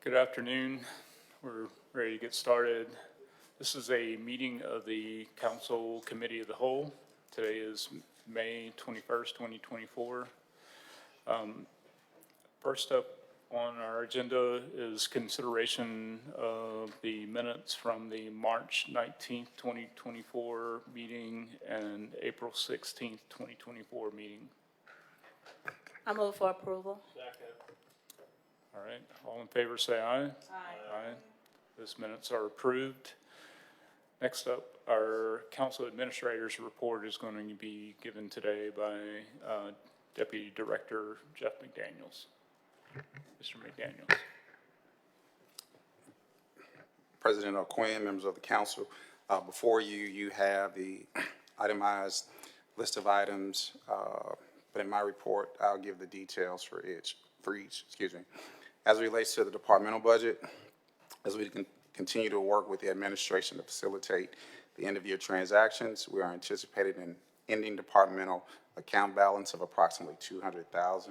Good afternoon. We're ready to get started. This is a meeting of the Council Committee of the Whole. Today is May 21st, 2024. First up on our agenda is consideration of the minutes from the March 19th, 2024 meeting and April 16th, 2024 meeting. I move for approval. All right, all in favor say aye. Aye. Aye. Those minutes are approved. Next up, our council administrator's report is going to be given today by Deputy Director Jeff McDaniels. Mr. McDaniels. President O'Quinn, members of the council, before you, you have the itemized list of items, but in my report, I'll give the details for each. As it relates to the departmental budget, as we continue to work with the administration to facilitate the end-of-year transactions, we are anticipating an ending departmental account balance of approximately $200,000,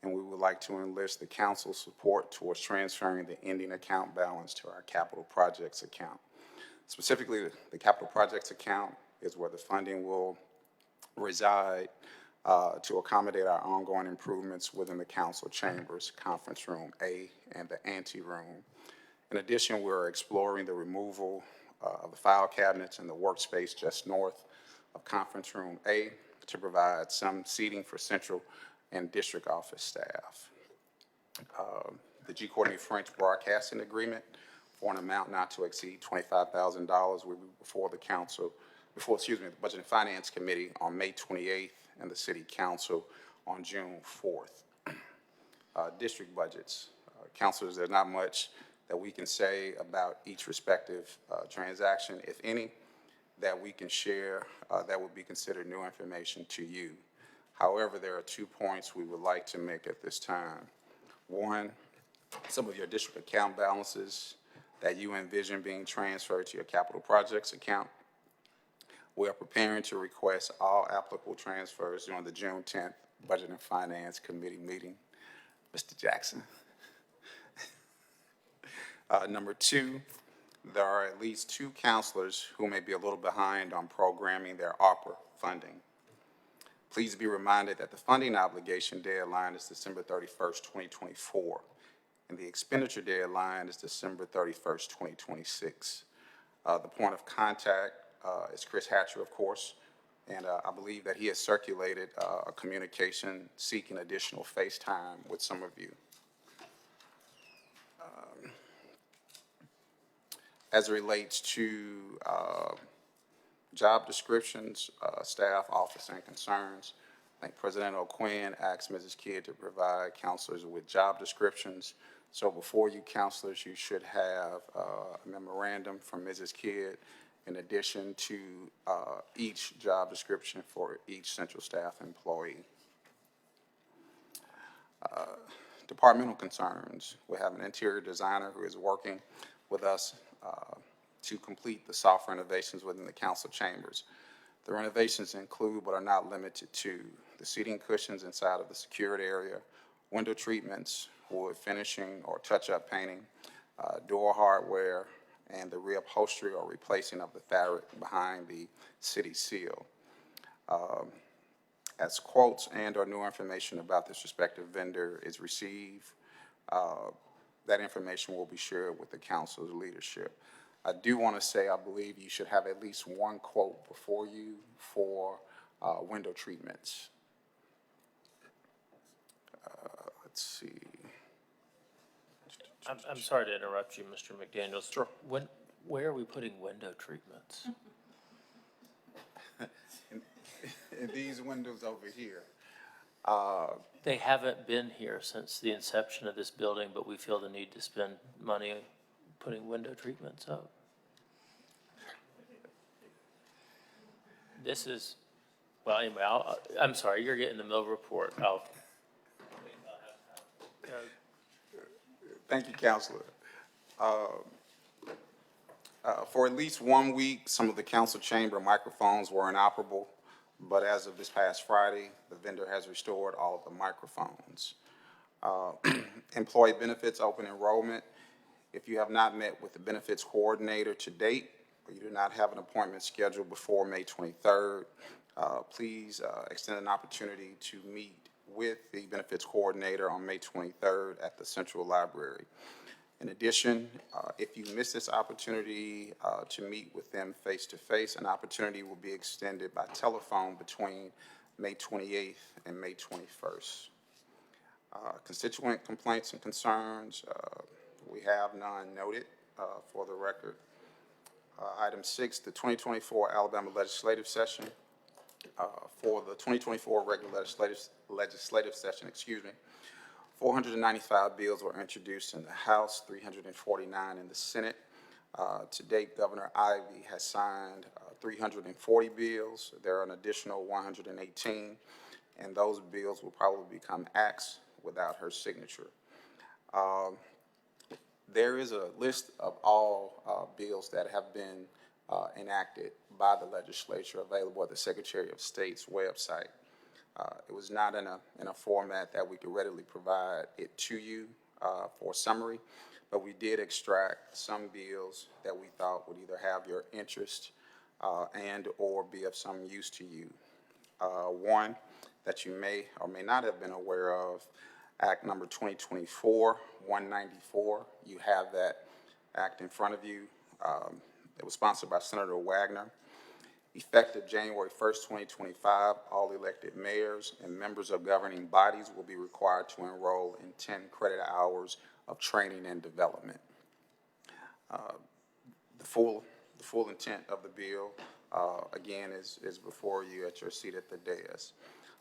and we would like to enlist the council's support towards transferring the ending account balance to our capital projects account. Specifically, the capital projects account is where the funding will reside to accommodate our ongoing improvements within the council chambers, conference room A, and the ante room. In addition, we're exploring the removal of the file cabinets and the workspace just north of conference room A to provide some seating for central and district office staff. The G. Courtney French broadcasting agreement for an amount not to exceed $25,000 will be before the the Budget and Finance Committee on May 28th and the City Council on June 4th. District budgets. Councilors, there's not much that we can say about each respective transaction, if any, that we can share that would be considered new information to you. However, there are 2 points we would like to make at this time. One, some of your district account balances that you envision being transferred to your capital projects account. We are preparing to request all applicable transfers during the June 10th Budget and Finance Committee meeting. Mr. Jackson. Number 2, there are at least 2 counselors who may be a little behind on programming their ARPA funding. Please be reminded that the funding obligation deadline is December 31st, 2024, and the expenditure deadline is December 31st, 2026. The point of contact is Chris Hatcher, of course, and I believe that he has circulated a communication seeking additional face time with some of you. As it relates to job descriptions, staff, office, and concerns, I think President O'Quinn asked Mrs. Kidd to provide counselors with job descriptions. So before you, counselors, you should have a memorandum from Mrs. Kidd in addition to each job description for each central staff employee. Departmental concerns. We have an interior designer who is working with us to complete the soft renovations within the council chambers. The renovations include, but are not limited to, the seating cushions inside of the secured area, window treatments, wood finishing or touch-up painting, door hardware, and the reupholstery or replacing of the fabric behind the city seal. As quotes and or new information about this respective vendor is received, that information will be shared with the council's leadership. I do want to say I believe you should have at least 1 quote before you for window treatments. Let's see. I'm sorry to interrupt you, Mr. McDaniels. Sure. Where are we putting window treatments? in these windows over here. They haven't been here since the inception of this building, but we feel the need to spend money putting window treatments up. This is, well, anyway, I'm sorry, you're getting the mill report. Thank you, Counselor. For at least 1 week, some of the council chamber microphones were inoperable, but as of this past Friday, the vendor has restored all of the microphones. Employee benefits open enrollment. If you have not met with the benefits coordinator to date, or you do not have an appointment scheduled before May 23rd, please extend an opportunity to meet with the benefits coordinator on May 23rd at the Central Library. In addition, if you miss this opportunity to meet with them face-to-face, an opportunity will be extended by telephone between May 28th and May 21st. Constituent complaints and concerns, we have none noted for the record. Item 6, the 2024 Alabama legislative session. For the 2024 regular legislative session, 495 bills were introduced in the House, 349 in the Senate. To date, Governor Ivey has signed 340 bills. There are an additional 118, and those bills will probably become acts without her signature. There is a list of all bills that have been enacted by the legislature available at the Secretary of State's website. It was not in a format that we could readily provide it to you for summary, but we did extract some bills that we thought would either have your interest and or be of some use to you. One that you may or may not have been aware of, Act number 2024-194. You have that act in front of you. It was sponsored by Senator Wagner. Effective January 1st, 2025, all elected mayors and members of governing bodies will be required to enroll in 10 credit hours of training and development. The full intent of the bill, again, is before you at your seat at the dais.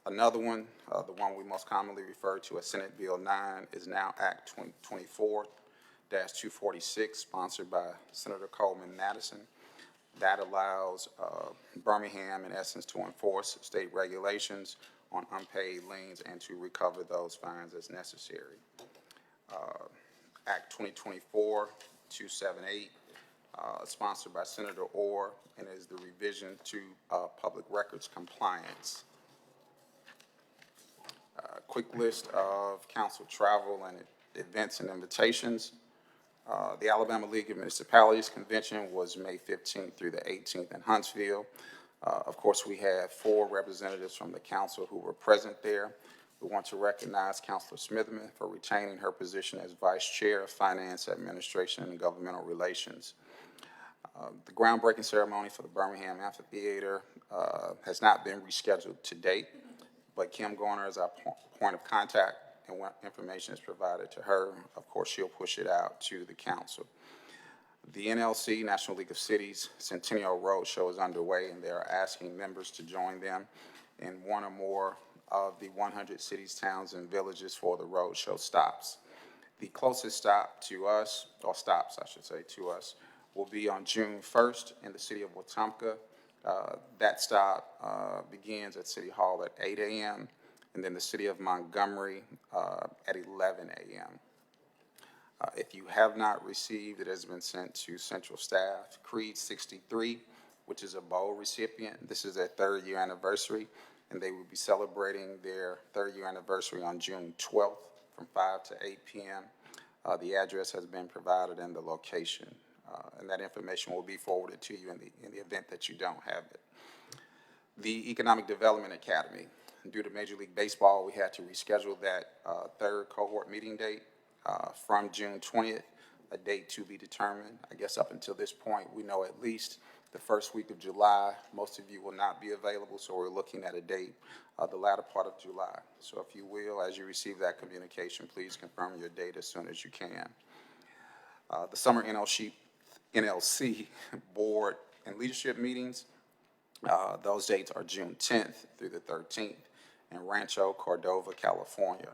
Another one, the one we most commonly refer to as Senate Bill 9, is now Act 2024-246, sponsored by Senator Coleman Madison. That allows Birmingham, in essence, to enforce state regulations on unpaid liens and to recover those fines as necessary. Act 2024-278, sponsored by Senator Orr, and is the revision to public records compliance. Quick list of council travel and events and invitations. The Alabama League of Municipalities Convention was May 15th through the 18th in Huntsville. Of course, we had 4 representatives from the council who were present there. We want to recognize Councilor Smitherman for retaining her position as Vice Chair of Finance, Administration, and Governmental Relations. The groundbreaking ceremony for the Birmingham Amphitheater has not been rescheduled to date, but Kim Garner is our point of contact, and when information is provided to her, of course, she'll push it out to the council. The NLC, National League of Cities, Centennial Roadshow is underway, and they are asking members to join them in one or more of the 100 cities, towns, and villages for the roadshow stops. The closest stop to us, or stops, I should say, to us, will be on June 1st in the city of Wetumpka. That stop begins at City Hall at 8 a.m., and then the city of Montgomery at 11 a.m. If you have not received, it has been sent to Central Staff. Creed 63, which is a bowl recipient. This is their 3rd year anniversary, and they will be celebrating their 3rd year anniversary on June 12th from 5 to 8 p.m. The address has been provided and the location, and that information will be forwarded to you in the event that you don't have it. The Economic Development Academy. Due to Major League Baseball, we had to reschedule that 3rd cohort meeting date from June 20th, a date to be determined. I guess up until this point, we know at least the first week of July. Most of you will not be available, so we're looking at a date the latter part of July. So if you will, as you receive that communication, please confirm your date as soon as you can. The summer NLC board and leadership meetings, those dates are June 10th through the 13th in Rancho Cordova, California.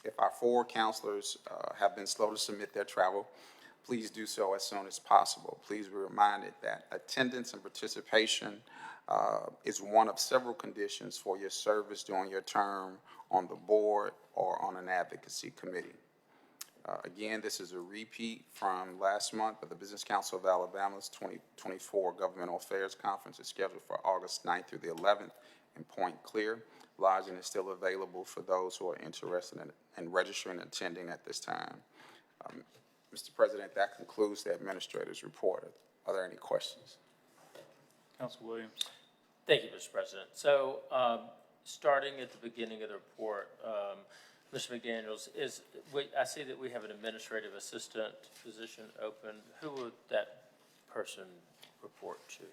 If our 4 counselors have been slow to submit their travel, please do so as soon as possible. Please be reminded that attendance and participation is one of several conditions for your service during your term on the board or on an advocacy committee. Again, this is a repeat from last month, but the Business Council of Alabama's 2024 Governmental Affairs Conference is scheduled for August 9th through the 11th in Point Clear. Lodging is still available for those who are interested in registering and attending at this time. Mr. President, that concludes the administrator's report. Are there any questions? Council Williams? Thank you, Mr. President. So, starting at the beginning of the report, Mr. McDaniels, I see that we have an administrative assistant position open. Who would that person report to?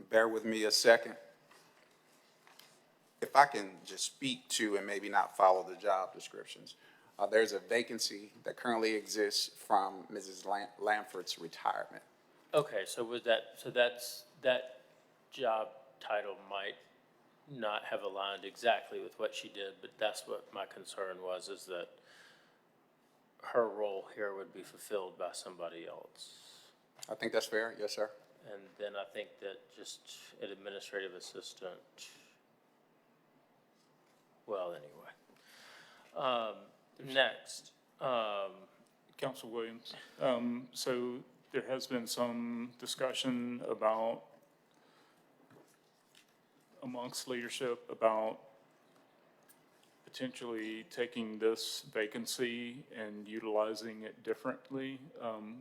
Bear with me a second. If I can just speak to and maybe not follow the job descriptions. There's a vacancy that currently exists from Mrs. Lamford's retirement. Okay, so that job title might not have aligned exactly with what she did, but that's what my concern was, is that her role here would be fulfilled by somebody else. I think that's fair. Yes, sir. And then I think that just an administrative assistant, well, anyway. Next. Council Williams, so there has been some discussion about, amongst leadership, about potentially taking this vacancy and utilizing it differently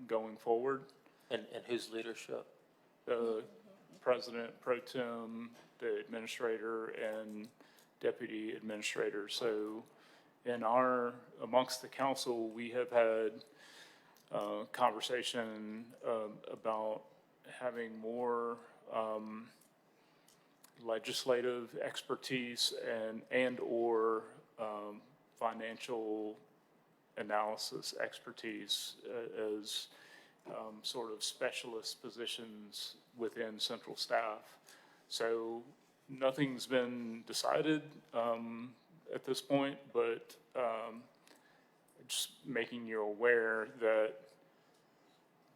going forward. And whose leadership? The president pro tem, the administrator, and deputy administrator. So amongst the council, we have had conversation about having more legislative expertise and/or financial analysis expertise as sort of specialist positions within central staff. So nothing's been decided at this point, but just making you aware that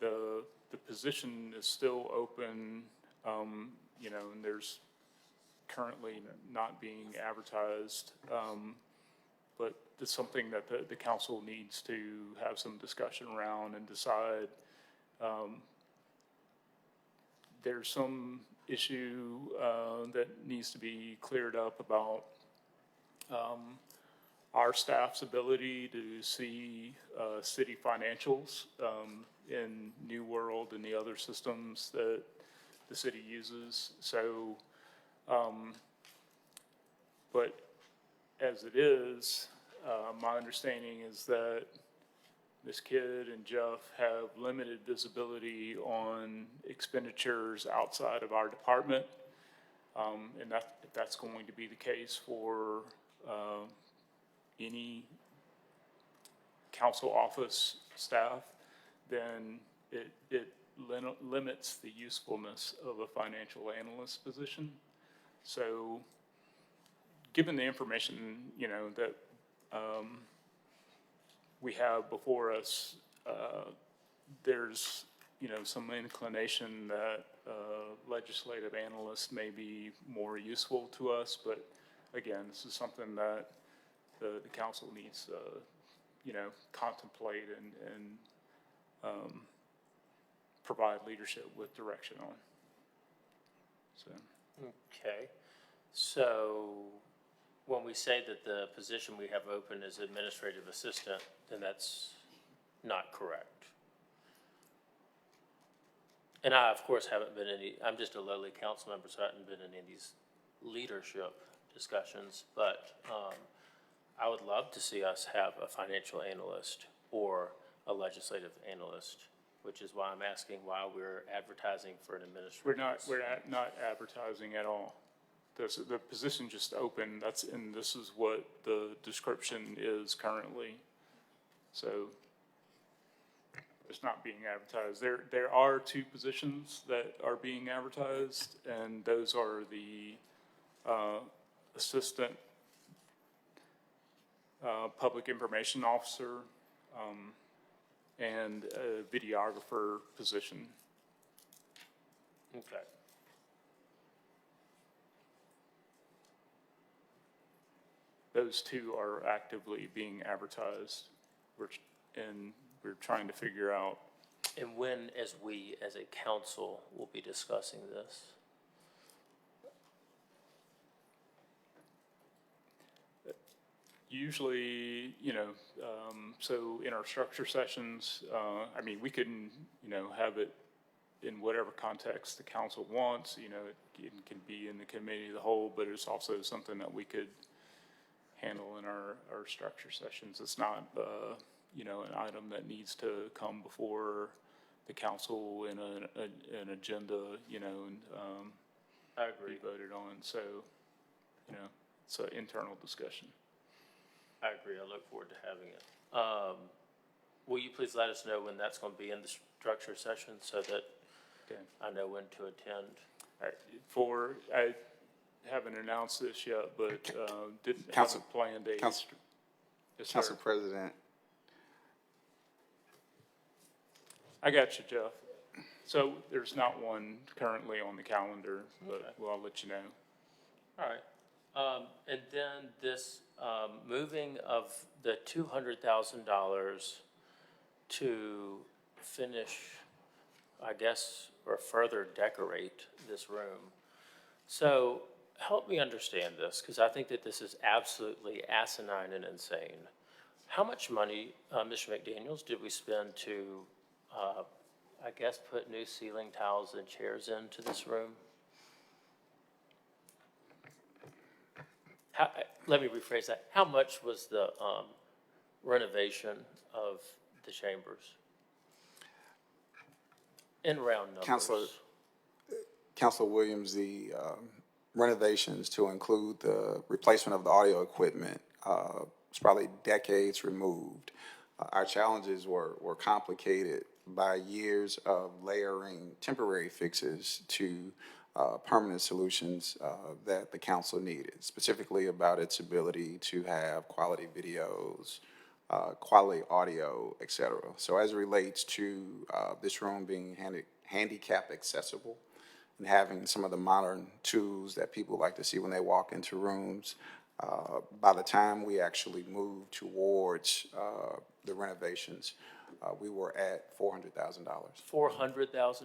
the position is still open, and there's currently not being advertised, but it's something that the council needs to have some discussion around and decide. There's some issue that needs to be cleared up about our staff's ability to see city financials in New World and the other systems that the city uses. So, but as it is, my understanding is that Ms. Kidd and Jeff have limited visibility on expenditures outside of our department. And if that's going to be the case for any council office staff, then it limits the usefulness of a financial analyst position. So given the information, that we have before us, there's, some inclination that legislative analysts may be more useful to us, but again, this is something that the council needs to, contemplate and provide leadership with direction on. So. Okay, so when we say that the position we have open is administrative assistant, then that's not correct. And I, of course, haven't been I'm just a lowly council member, so I haven't been in any of these leadership discussions, but I would love to see us have a financial analyst or a legislative analyst, which is why I'm asking why we're advertising for an administrator. We're not advertising at all. The position just opened, and this is what the description is currently. So it's not being advertised. There are two positions that are being advertised, and those are the assistant public information officer and a videographer position. Okay. Those two are actively being advertised. We're trying to figure out And when, as we, as a council, will be discussing this? Usually, so in our structure sessions, I mean, we can, have it in whatever context the council wants, it can be in the committee of the whole, but it's also something that we could handle in our structure sessions. It's not, an item that needs to come before the council in an agenda, and, I be agree. voted on, so, it's an internal discussion. I agree. I look forward to having it. Will you please let us know when that's going to be in the structure session so that Okay. I know when to attend? All right, I haven't announced this yet, but, didn't have Council- a planned date. Council- Yes, sir. Council President, I got you, Jeff. So there's not one currently on the calendar, but Okay. well, I'll let you know. All right. And then this, moving of the $200,000 to finish, I guess, or further decorate this room. So help me understand this, because I think that this is absolutely asinine and insane. How much money, Mr. McDaniels, did we spend to, I guess, put new ceiling tiles and chairs into this room? Let me rephrase that. How much was the renovation of the chambers? In round numbers. Councilor Williams, the renovations to include the replacement of the audio equipment was probably decades removed. Our challenges were complicated by years of layering temporary fixes to permanent solutions that the council needed, specifically about its ability to have quality videos, quality audio, et cetera. So as it relates to this room being handicap accessible and having some of the modern tools that people like to see when they walk into rooms, by the time we actually moved towards the renovations, we were at $400,000. $400,000.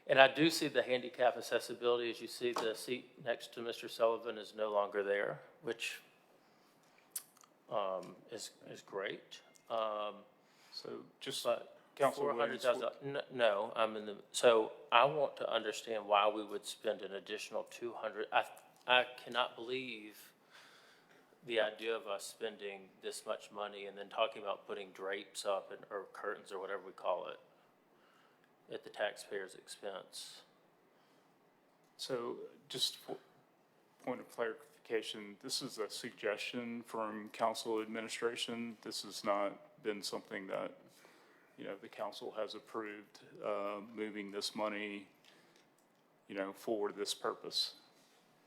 And I do see the handicap accessibility, as you see the seat next to Mr. Sullivan is no longer there, which is great. So just, But Councilor Williams, 400,000, no, so I want to understand why we would spend an additional 200. I cannot believe the idea of us spending this much money and then talking about putting drapes up or curtains or whatever we call it at the taxpayer's expense. so just for point of clarification, this is a suggestion from council administration. This has not been something that, the council has approved, moving this money, for this purpose.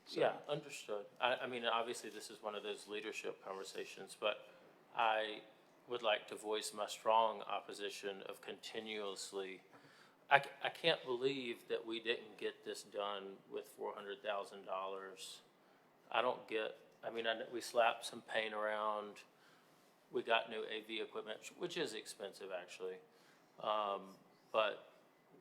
So- Yeah, understood. I mean, obviously, this is one of those leadership conversations, but I would like to voice my strong opposition of continuously. I can't believe that we didn't get this done with $400,000. I don't get, we slapped some paint around. We got new AV equipment, which is expensive, actually. But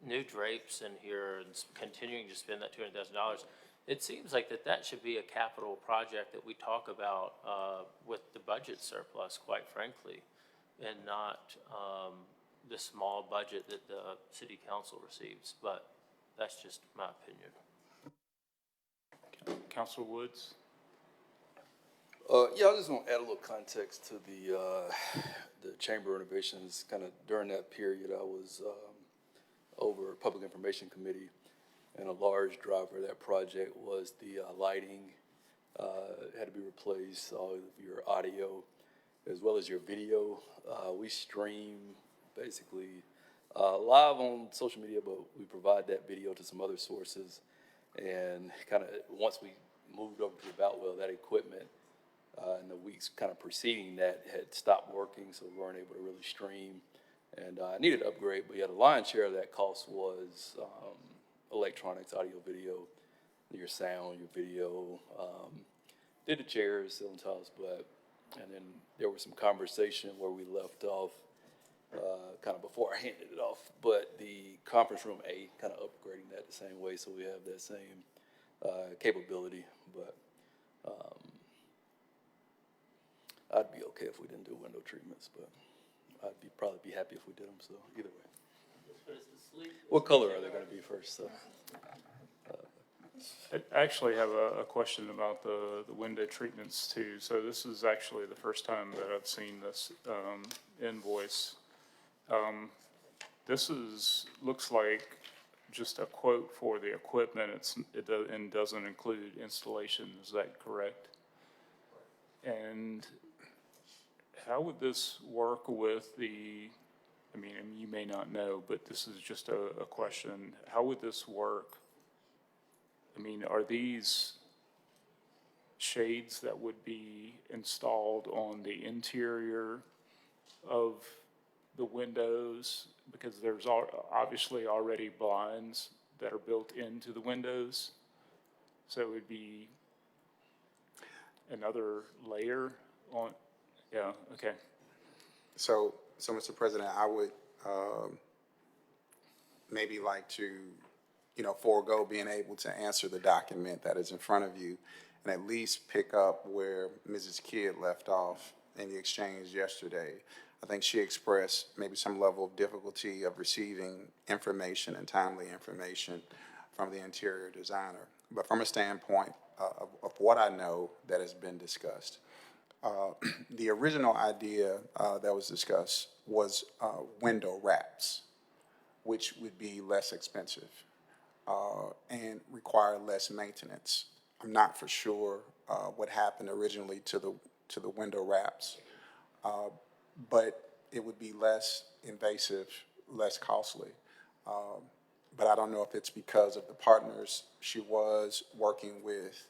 new drapes in here and continuing to spend that $200,000, it seems like that should be a capital project that we talk about with the budget surplus, quite frankly, and not the small budget that the city council receives. But that's just my opinion. Councilor Woods? Yeah, I just want to add a little context to the chamber renovations. Kind of during that period, I was over Public Information Committee, and a large driver of that project was the lighting. Had to be replaced, all of your audio, as well as your video. We stream basically live on social media, but we provide that video to some other sources. And kind of once we moved over to Boutwell, that equipment in the weeks kind of preceding that had stopped working, so we weren't able to really stream. And I needed to upgrade, but yeah, the lion's share of that cost was electronics, audio, video, your sound, your video. Did the chairs, ceiling tiles, and then there was some conversation where we left off kind of before I handed it off. But the conference room A, kind of upgrading that the same way, so we have that same capability. But I'd be okay if we didn't do window treatments, but probably be happy if we did them, so either way. What color are they gonna be first, so? I actually have a question about the window treatments too. So this is actually the first time that I've seen this invoice. This looks like just a quote for the equipment. And doesn't include installation. Is that correct? And how would this work with I mean, you may not know, but this is just a question. How would this work? I mean, are these shades that would be installed on the interior of the windows? Because there's obviously already blinds that are built into the windows. So it would be another layer on, yeah, okay. So, Mr. President, I would maybe like to, forego being able to answer the document that is in front of you and at least pick up where Mrs. Kidd left off in the exchange yesterday. I think she expressed maybe some level of difficulty of receiving information and timely information from the interior designer. But from a standpoint of what I know that has been discussed, the original idea that was discussed was window wraps, which would be less expensive and require less maintenance. I'm not for sure what happened originally to the window wraps, but it would be less invasive, less costly. But I don't know if it's because of the partners she was working with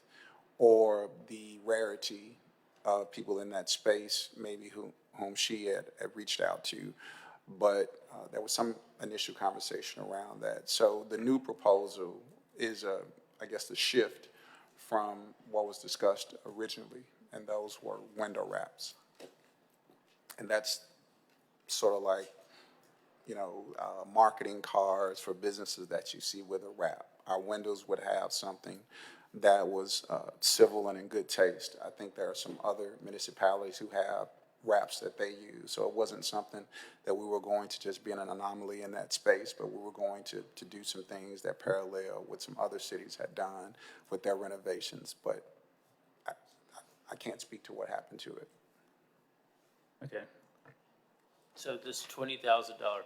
or the rarity of people in that space, maybe whom she had reached out to. But there was some initial conversation around that. So the new proposal is, I guess, the shift from what was discussed originally, and those were window wraps. And that's sort of like, marketing cards for businesses that you see with a wrap. Our windows would have something that was civil and in good taste. I think there are some other municipalities who have wraps that they use. So it wasn't something that we were going to just be an anomaly in that space, but we were going to do some things that parallel what some other cities had done with their renovations. But I can't speak to what happened to it. Okay. So this $20,000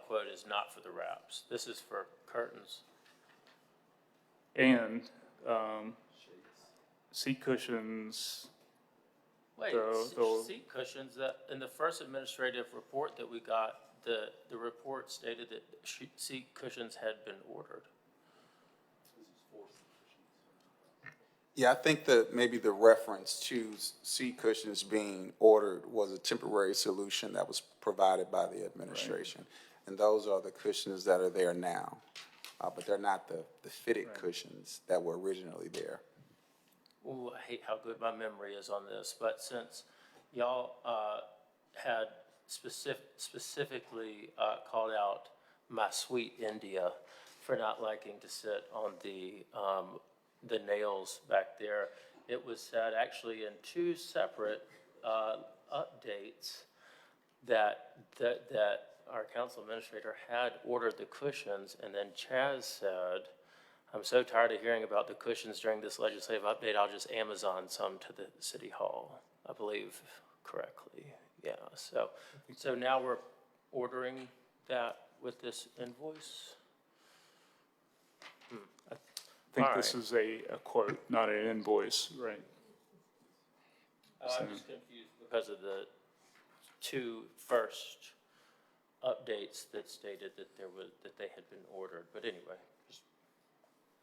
quote is not for the wraps. This is for curtains. And seat cushions. Wait, the seat cushions, that, in the first administrative report that we got, the report stated that seat cushions had been ordered. Yeah, I think that maybe the reference to seat cushions being ordered was a temporary solution that was provided by the administration. Right. And those are the cushions that are there now, but they're not the fitted cushions that were originally there. Ooh, I hate how good my memory is on this, but since y'all had specifically called out my sweet India for not liking to sit on the nails back there, it was said actually in two separate updates that our council administrator had ordered the cushions, and then Chaz said, I'm so tired of hearing about the cushions during this legislative update, I'll just Amazon some to the city hall, I believe correctly. Yeah, so now we're ordering that with this invoice? I think this is a quote, not an invoice, right? I'm just confused because of the two first updates that stated that they had been ordered, but anyway.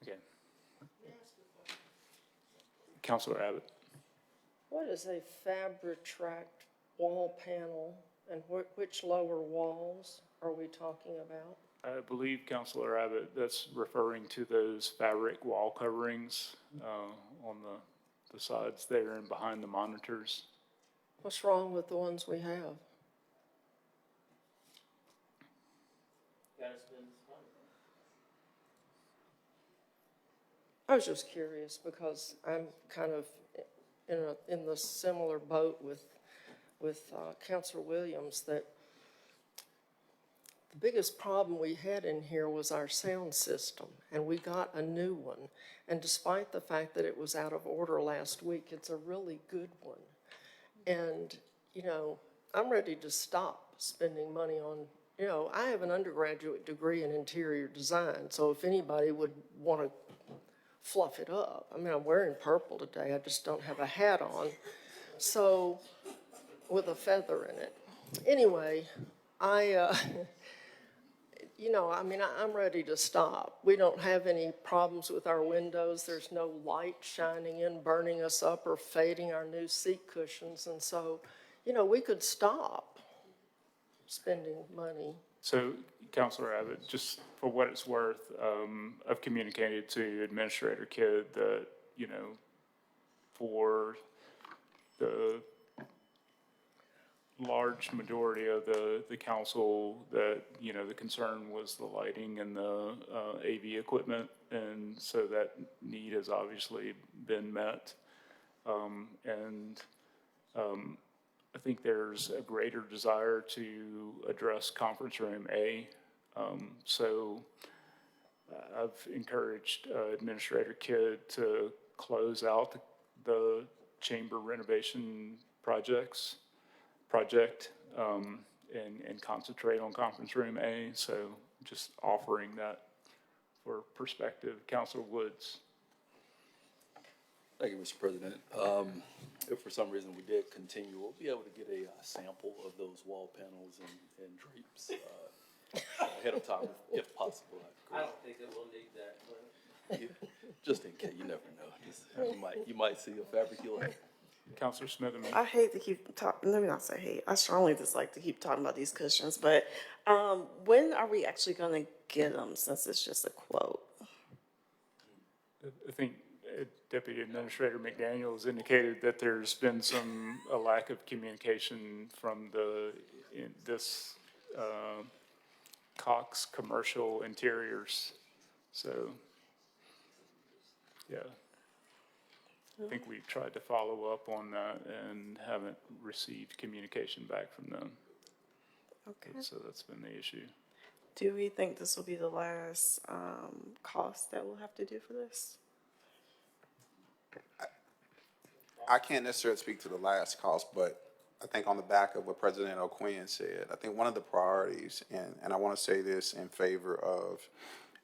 Okay. Councilor Abbott. What is a Fabritract wall panel, and which lower walls are we talking about? I believe, Councilor Abbott, that's referring to those fabric wall coverings on the sides there and behind the monitors. What's wrong with the ones we have? I was just curious because I'm kind of in the similar boat with Counselor Williams, that the biggest problem we had in here was our sound system, and we got a new one. And despite the fact that it was out of order last week, it's a really good one. And, you know, I'm ready to stop spending money on, you know, I have an undergraduate degree in interior design, so if anybody would want to fluff it up. I mean, I'm wearing purple today, I just don't have a hat on. So, with a feather in it. Anyway, you know, I mean, I'm ready to stop. We don't have any problems with our windows. There's no light shining in, burning us up, or fading our new seat cushions. And so, you know, we could stop spending money. So, Counselor Abbott, just for what it's worth, I've communicated to Administrator Kidd that, you know, for the large majority of the council, that, you know, the concern was the lighting and the AV equipment, and so that need has obviously been met. I think there's a greater desire to address conference room A. So I've encouraged Administrator Kidd to close out the chamber renovation project and concentrate on conference room A. So just offering that for perspective. Councilor Woods. Thank you, Mr. President. If for some reason we did continue, we'll be able to get a sample of those wall panels and drapes ahead of time, if possible. I don't think that we'll need that, but. Just in case, you never know. You might see a fabric you like. Councilor Smitherman. I hate to keep talking, let me not say hate, I strongly dislike to keep talking about these cushions, but when are we actually gonna get them, since it's just a quote? I think Deputy Administrator McDaniel has indicated that there's been a lack of communication from this Cox Commercial Interiors. So, yeah. I think we've tried to follow up on that and haven't received communication back from them. Okay. So that's been the issue. Do we think this will be the last cost that we'll have to do for this? I can't necessarily speak to the last cost, but I think on the back of what President O'Quinn said, I think one of the priorities, and I want to say this in favor of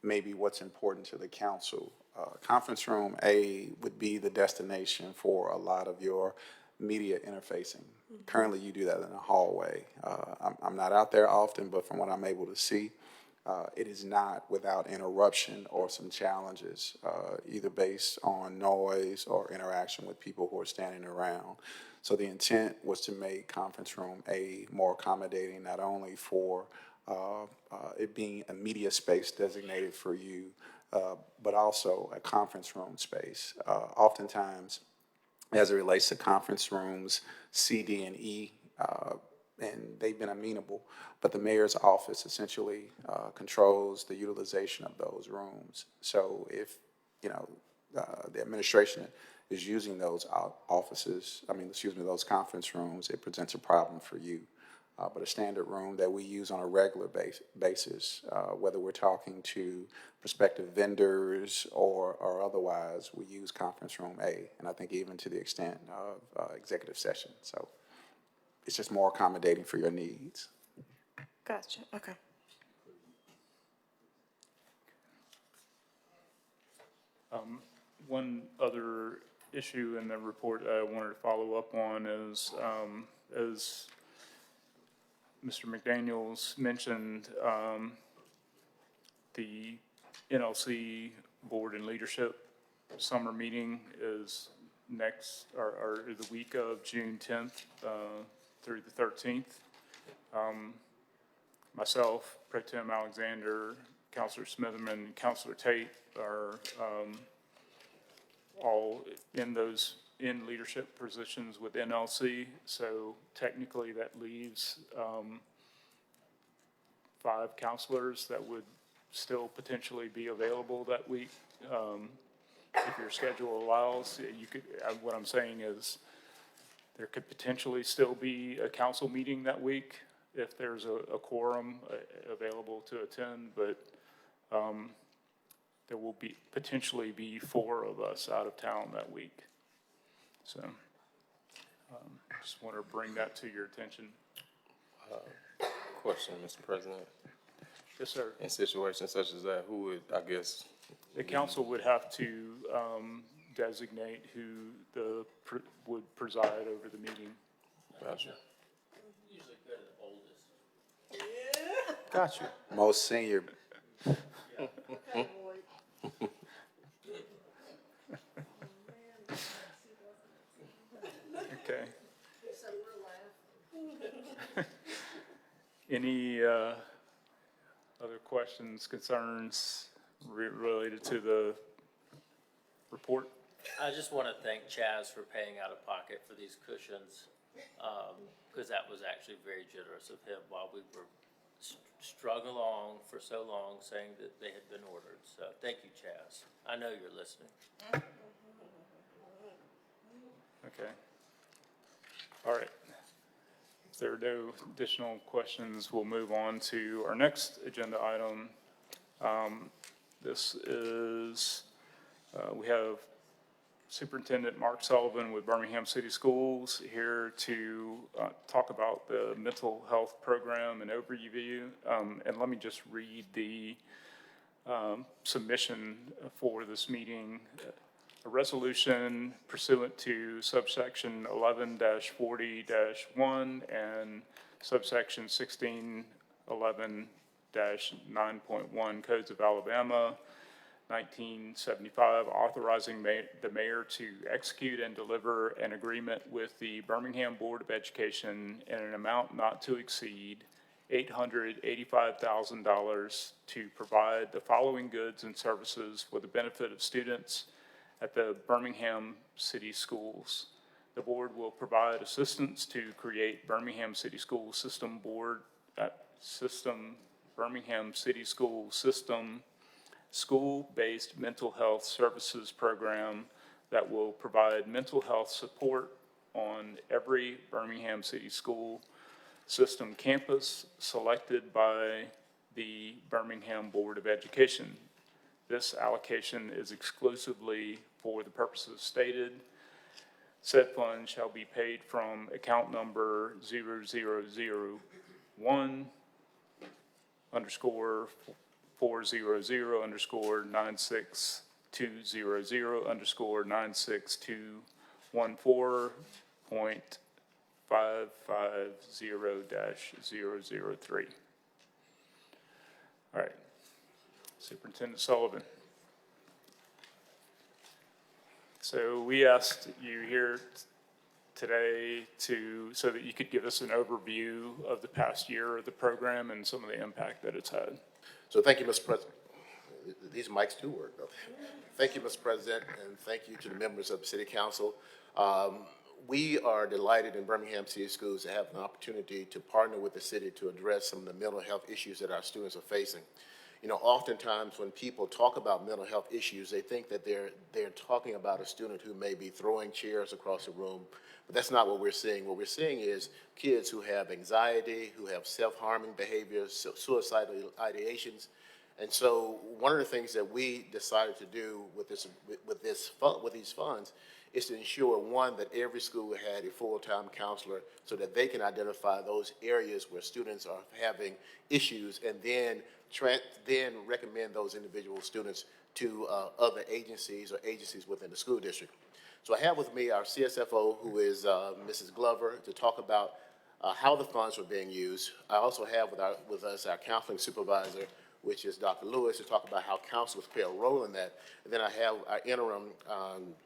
maybe what's important to the council, Conference Room A would be the destination for a lot of your media interfacing. Mm-hmm. Currently, you do that in the hallway. I'm not out there often, but from what I'm able to see, it is not without interruption or some challenges, either based on noise or interaction with people who are standing around. So the intent was to make Conference Room A more accommodating, not only for it being a media space designated for you, but also a conference room space. Oftentimes, as it relates to conference rooms, C, D, and E, and they've been amenable, but the mayor's office essentially controls the utilization of those rooms. So if, you know, the administration is using those those conference rooms, it presents a problem for you. But a standard room that we use on a regular basis, whether we're talking to prospective vendors or otherwise, we use Conference Room A, and I think even to the extent of executive session. So it's just more accommodating for your needs. Gotcha, okay. One other issue in the report I wanted to follow up on is, as Mr. McDaniels mentioned, the NLC Board and Leadership Summer Meeting is the week of June 10th through the 13th. Myself, Pro Tem Alexander, Councilor Smitherman, and Councilor Tate are all in leadership positions with NLC, so technically that leaves 5 counselors that would still potentially be available that week. if your schedule allows, you could, what I'm saying is, there could potentially still be a council meeting that week if there's a quorum available to attend, but there will potentially be 4 of us out of town that week. So, just want to bring that to your attention. Question, Mr. President. Yes, sir. In situations such as that, who would, I guess, The council would have to designate who would preside over the meeting. gotcha. Usually go to the oldest. Gotcha. Most senior. Okay. Any other questions, concerns related to the report? I just want to thank Chaz for paying out of pocket for these cushions, because that was actually very generous of him while we were strung along for so long saying that they had been ordered. So thank you, Chaz. I know you're listening. Okay. All right. If there are no additional questions, we'll move on to our next agenda item. This is, we have Superintendent Mark Sullivan with Birmingham City Schools here to talk about the mental health program and overview. And let me just read the submission for this meeting. A resolution pursuant to subsection 11-40-1 and subsection 1611-9.1 Codes of Alabama, 1975, authorizing the mayor to execute and deliver an agreement with the Birmingham Board of Education in an amount not to exceed $885,000 to provide the following goods and services for the benefit of students at the Birmingham City Schools. The board will provide assistance to create Birmingham City School System Birmingham City School System school-based mental health services program that will provide mental health support on every Birmingham City School System campus selected by the Birmingham Board of Education. This allocation is exclusively for the purposes stated. Said fund shall be paid from account number 0001 underscore 400 underscore 96200 underscore 96214.550-003. All right. Superintendent Sullivan. So we asked you here today so that you could give us an overview of the past year of the program and some of the impact that it's had. So thank you, Mr. President. These mics do work, though. Thank you, Mr. President, and thank you to the members of the City Council. We are delighted in Birmingham City Schools to have an opportunity to partner with the city to address some of the mental health issues that our students are facing. You know, oftentimes when people talk about mental health issues, they think that they're talking about a student who may be throwing chairs across the room, but that's not what we're seeing. What we're seeing is kids who have anxiety, who have self-harming behaviors, suicidal ideations. And so one of the things that we decided to do with these funds is to ensure, one, that every school had a full-time counselor so that they can identify those areas where students are having issues and then recommend those individual students to other agencies or agencies within the school district. So I have with me our CSFO, who is Mrs. Glover, to talk about how the funds were being used. I also have with us our counseling supervisor, which is Dr. Lewis, to talk about how counselors play a role in that. And then I have our interim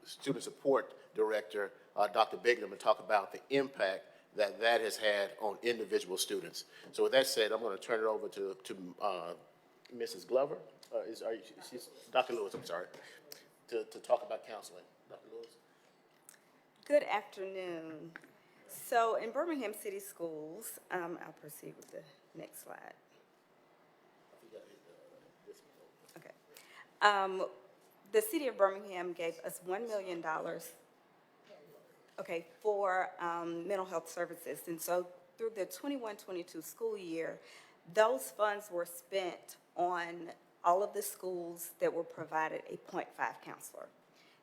student support director, Dr. Bigham, to talk about the impact that has had on individual students. So with that said, I'm going to turn it over to Mrs. Glover, she's Dr. Lewis, I'm sorry, to talk about counseling. Dr. Lewis. Good afternoon. So in Birmingham City Schools, I'll proceed with the next slide. Okay. the city of Birmingham gave us $1 million, okay, for mental health services. And so through the 21-22 school year, those funds were spent on all of the schools that were provided a .5 counselor,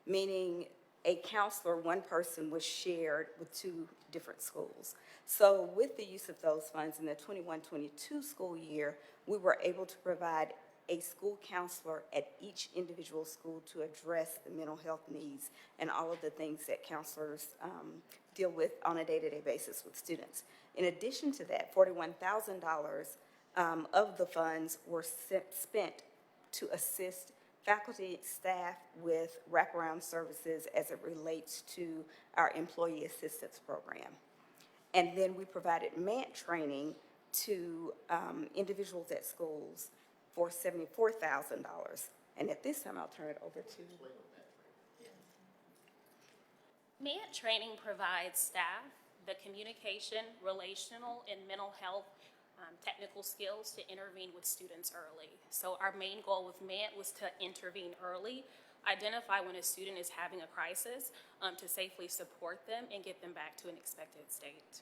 meaning a counselor, one person, was shared with two different schools. So with the use of those funds in the 21-22 school year, we were able to provide a school counselor at each individual school to address the mental health needs and all of the things that counselors deal with on a day-to-day basis with students. In addition to that, $41,000 of the funds were spent to assist faculty, staff with wraparound services as it relates to our employee assistance program. And then we provided MANT training to individuals at schools for $74,000. And at this time, I'll turn it over to. MANT training provides staff the communication, relational, and mental health technical skills to intervene with students early. So our main goal with MANT was to intervene early, identify when a student is having a crisis, to safely support them and get them back to an expected state.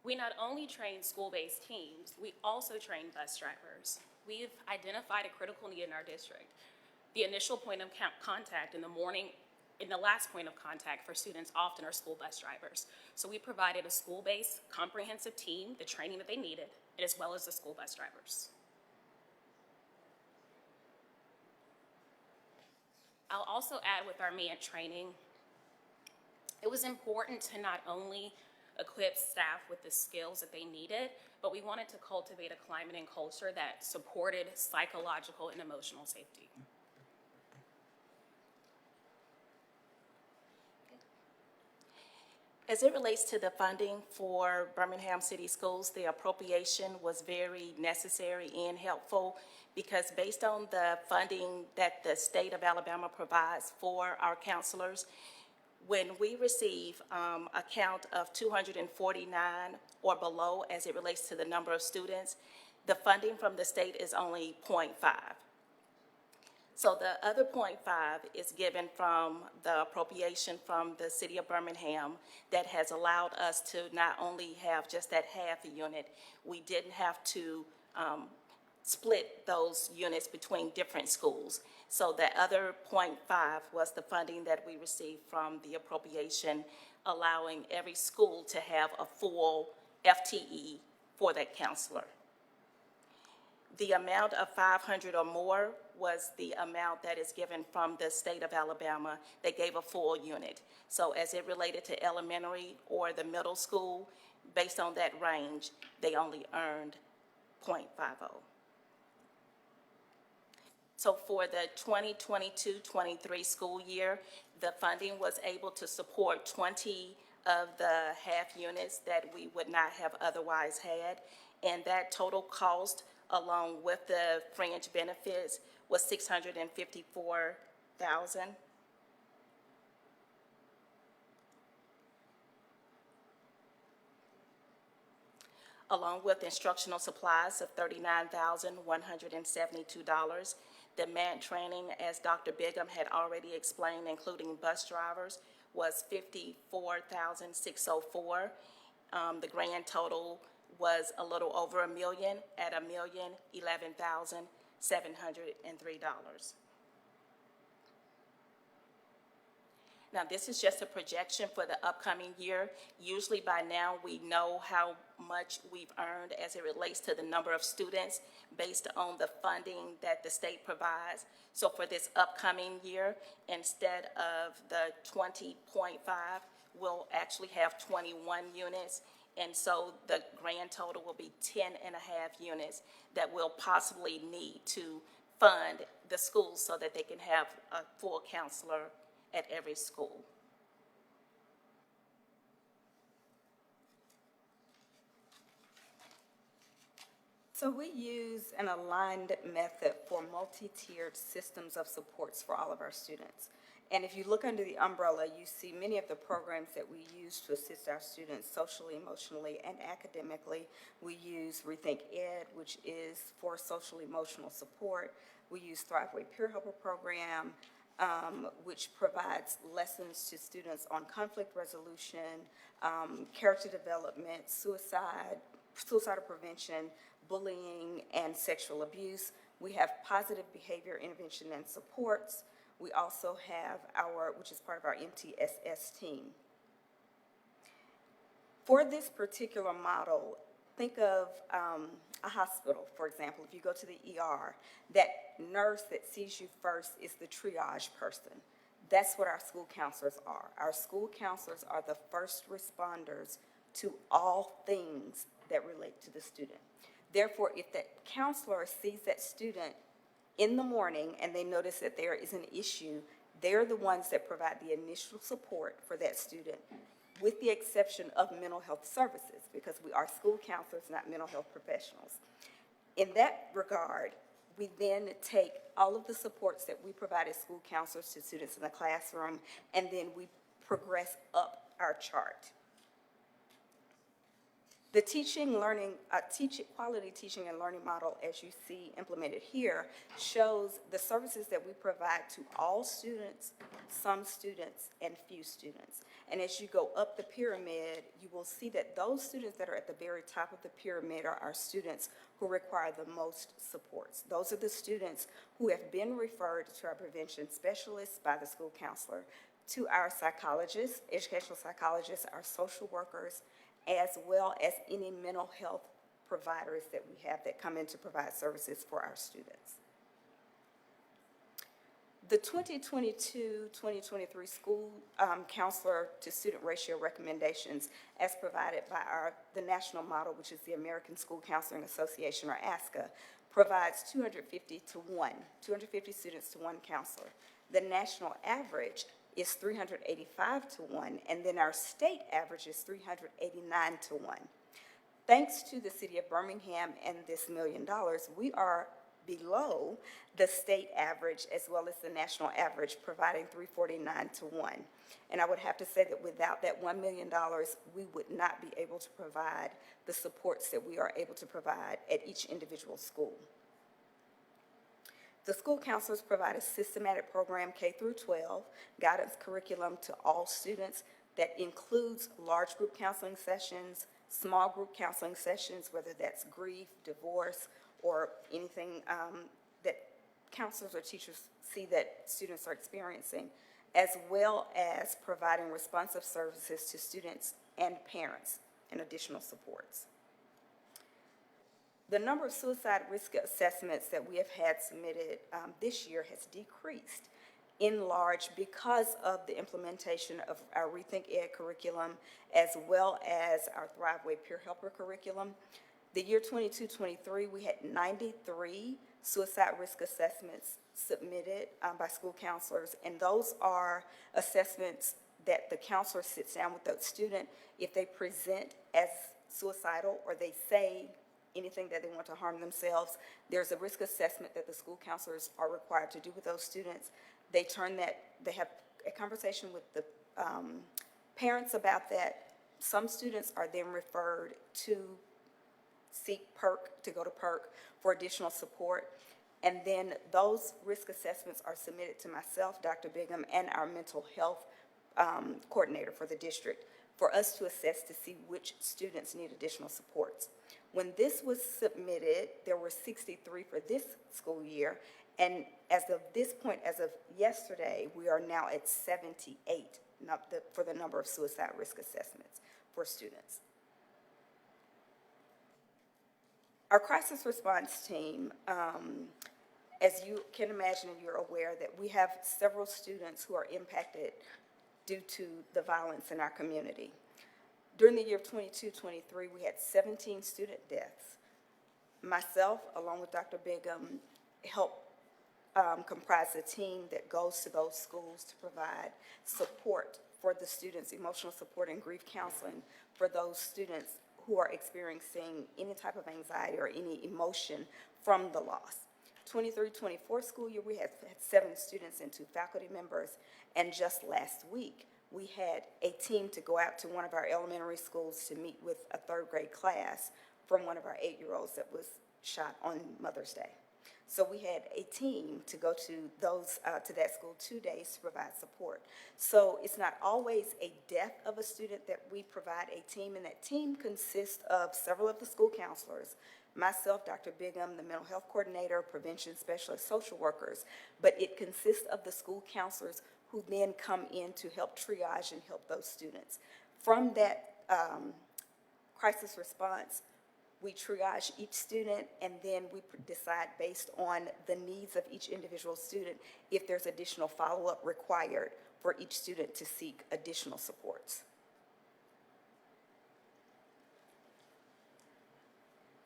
We not only train school-based teams, we also train bus drivers. We've identified a critical need in our district. The initial point of contact in the morning, and the last point of contact for students often are school bus drivers. So we provided a school-based comprehensive team, the training that they needed, as well as the school bus drivers. I'll also add with our MANT training, it was important to not only equip staff with the skills that they needed, but we wanted to cultivate a climate and culture that supported psychological and emotional safety. As it relates to the funding for Birmingham City Schools, the appropriation was very necessary and helpful because based on the funding that the state of Alabama provides for our counselors, when we receive a count of 249 or below as it relates to the number of students, the funding from the state is only 0.5. So the other 0.5 is given from the appropriation from the city of Birmingham that has allowed us to not only have just that half a unit, we didn't have to split those units between different schools. So the other 0.5 was the funding that we received from the appropriation, allowing every school to have a full FTE for that counselor. The amount of 500 or more was the amount that is given from the state of Alabama that gave a full unit. So as it related to elementary or the middle school, based on that range, they only earned 0.50. So for the 2022-23 school year, the funding was able to support 20 of the half units that we would not have otherwise had, and that total cost along with the fringe benefits was $654,000. Along with instructional supplies of $39,172. The MANT training, as Dr. Bigham had already explained, including bus drivers, was $54,604. The grand total was a little over $1 million at $1,011,703. Now, this is just a projection for the upcoming year. Usually by now we know how much we've earned as it relates to the number of students based on the funding that the state provides. So for this upcoming year, instead of the 20.5, we'll actually have 21 units. And so the grand total will be 10 and a half units that we'll possibly need to fund the schools so that they can have a full counselor at every school. So we use an aligned method for multi-tiered systems of supports for all of our students. And if you look under the umbrella, you see many of the programs that we use to assist our students socially, emotionally, and academically. We use Rethink Ed, which is for social emotional support. We use Thriveway Peer Helper Program, which provides lessons to students on conflict resolution, character development, suicidal prevention, bullying, and sexual abuse. We have positive behavior intervention and supports. We also have which is part of our MTSS team. For this particular model, think of a hospital, for example. If you go to the ER, that nurse that sees you first is the triage person. That's what our school counselors are. Our school counselors are the first responders to all things that relate to the student. Therefore, if that counselor sees that student in the morning and they notice that there is an issue, they're the ones that provide the initial support for that student, with the exception of mental health services, because we are school counselors, not mental health professionals. In that regard, we then take all of the supports that we provide as school counselors to students in the classroom, and then we progress up our chart. The quality teaching and learning model, as you see implemented here, shows the services that we provide to all students, some students, and few students. And as you go up the pyramid, you will see that those students that are at the very top of the pyramid are our students who require the most supports. Those are the students who have been referred to our prevention specialists by the school counselor, to our psychologists, educational psychologists, our social workers, as well as any mental health providers that we have that come in to provide services for our students. The 2022-2023 school counselor to student ratio recommendations, as provided by the national model, which is the American School Counseling Association, or ASCA, provides 250 students to one counselor. The national average is 385 to 1, and then our state average is 389 to 1. Thanks to the city of Birmingham and this $1 million, we are below the state average as well as the national average, providing 349 to 1. And I would have to say that without that $1 million, we would not be able to provide the supports that we are able to provide at each individual school. The school counselors provide a systematic program K through 12, guidance curriculum to all students that includes large group counseling sessions, small group counseling sessions, whether that's grief, divorce, or anything that counselors or teachers see that students are experiencing, as well as providing responsive services to students and parents and additional supports. The number of suicide risk assessments that we have had submitted this year has decreased, in large because of the implementation of our Rethink Ed curriculum, as well as our Thriveway Peer Helper curriculum. The year 22-23, we had 93 suicide risk assessments submitted by school counselors, and those are assessments that the counselor sits down with the student. If they present as suicidal or they say anything that they want to harm themselves, there's a risk assessment that the school counselors are required to do with those students. They have a conversation with the parents about that. Some students are then referred to seek PERC, to go to PERC for additional support. And then those risk assessments are submitted to myself, Dr. Bigham, and our mental health coordinator for the district for us to assess to see which students need additional supports. When this was submitted, there were 63 for this school year, and as of this point, as of yesterday, we are now at 78 for the number of suicide risk assessments for students. Our crisis response team, as you can imagine and you're aware, that we have several students who are impacted due to the violence in our community. During the year of 22-23, we had 17 student deaths. Myself, along with Dr. Bigham, helped comprise a team that goes to those schools to provide support for the students, emotional support and grief counseling for those students who are experiencing any type of anxiety or any emotion from the loss. 23-24 school year, we had 7 students and 2 faculty members, and just last week, we had a team to go out to one of our elementary schools to meet with a 3rd grade class from one of our 8-year-olds that was shot on Mother's Day. So we had a team to go to to that school 2 days to provide support. So it's not always a death of a student that we provide a team, and that team consists of several of the school counselors, myself, Dr. Bigham, the mental health coordinator, prevention specialist, social workers, but it consists of the school counselors who then come in to help triage and help those students. From that crisis response, we triage each student, and then we decide based on the needs of each individual student if there's additional follow-up required for each student to seek additional supports.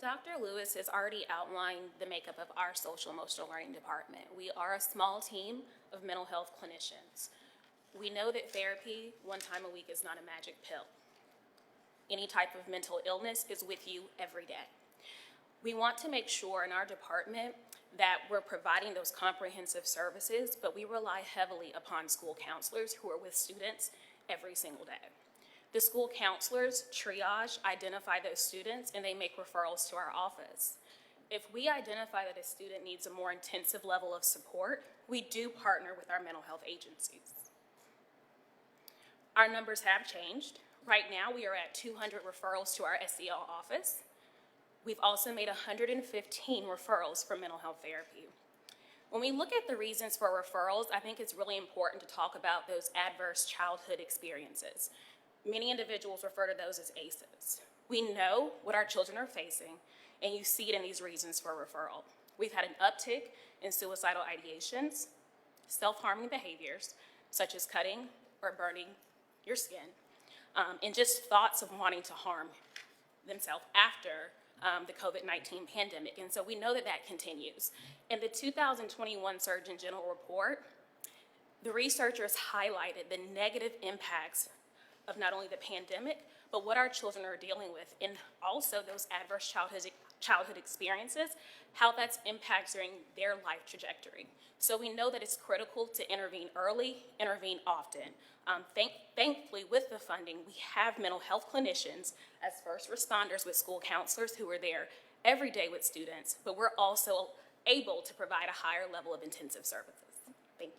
Dr. Lewis has already outlined the makeup of our social emotional learning department. We are a small team of mental health clinicians. We know that therapy 1 time a week is not a magic pill. Any type of mental illness is with you every day. We want to make sure in our department that we're providing those comprehensive services, but we rely heavily upon school counselors who are with students every single day. The school counselors triage, identify those students, and they make referrals to our office. If we identify that a student needs a more intensive level of support, we do partner with our mental health agencies. Our numbers have changed. Right now, we are at 200 referrals to our SEL office. We've also made 115 referrals for mental health therapy. When we look at the reasons for referrals, I think it's really important to talk about those adverse childhood experiences. Many individuals refer to those as ACEs. We know what our children are facing, and you see it in these reasons for referral. We've had an uptick in suicidal ideations, self-harming behaviors, such as cutting or burning your skin, and just thoughts of wanting to harm themselves after the COVID-19 pandemic. And so we know that that continues. In the 2021 Surgeon General report, the researchers highlighted the negative impacts of not only the pandemic, but what our children are dealing with, and also those adverse childhood experiences, how that's impacting their life trajectory. So we know that it's critical to intervene early, intervene often. Thankfully, with the funding, we have mental health clinicians as first responders with school counselors who are there every day with students, but we're also able to provide a higher level of intensive services. Thank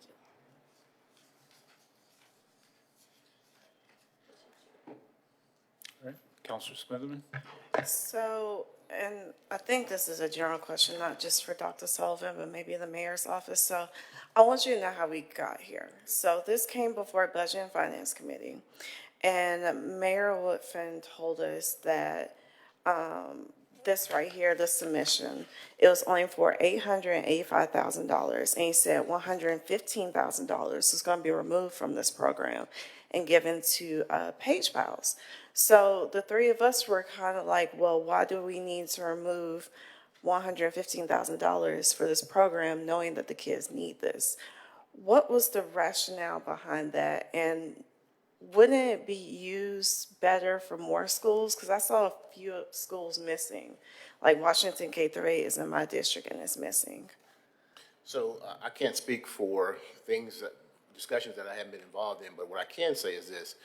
you. All right, Counselor Smitherman? So, and I think this is a general question, not just for Dr. Sullivan, but maybe the mayor's office. So I want you to know how we got here. So this came before Budget and Finance Committee, and Mayor Woodfin told us that this right here, the submission, it was only for $885,000, and he said $115,000 is going to be removed from this program and given to Page Pals. So the three of us were kind of like, well, why do we need to remove $115,000 for this program, knowing that the kids need this? What was the rationale behind that? And wouldn't it be used better for more schools? Because I saw a few schools missing. Like Washington K-8 is in my district and it's missing. So I can't speak for discussions that I haven't been involved in, but what I can say is this.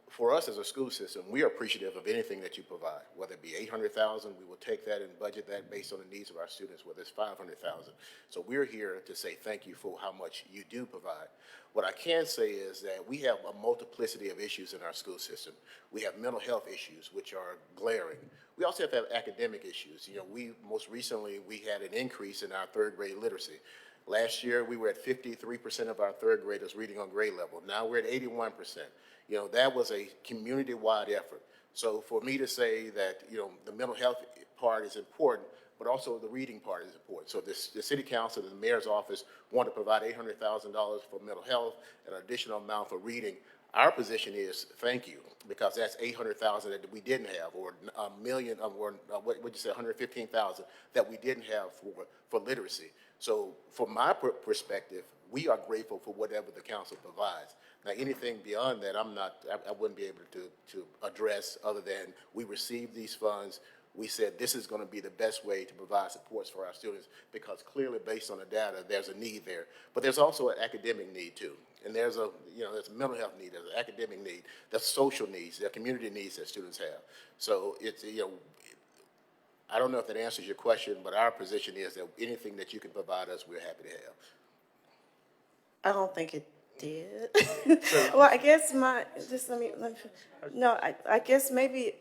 For us as a school system, we are appreciative of anything that you provide, whether it be $800,000, we will take that and budget that based on the needs of our students, whether it's $500,000. So we're here to say thank you for how much you do provide. What I can say is that we have a multiplicity of issues in our school system. We have mental health issues, which are glaring. We also have to have academic issues. You know, most recently, we had an increase in our third grade literacy. Last year, we were at 53% of our third graders reading on grade level. Now we're at 81%. You know, that was a community-wide effort. So for me to say that, you know, the mental health part is important, but also the reading part is important. So the city council and the mayor's office want to provide $800,000 for mental health and an additional amount for reading. Our position is thank you, because that's $800,000 that we didn't have, or $1 million, or what would you say, $115,000 that we didn't have for literacy. So from my perspective, we are grateful for whatever the council provides. Now, anything beyond that, I wouldn't be able to address, other than we received these funds. We said this is going to be the best way to provide supports for our students, because clearly, based on the data, there's a need there. But there's also an academic need too, and there's a mental health need, there's an academic need, there's social needs, there are community needs that students have. So it's I don't know if that answers your question, but our position is that anything that you can provide us, we're happy to have. I don't think it did. Well, I guess just let me, no, I guess maybe,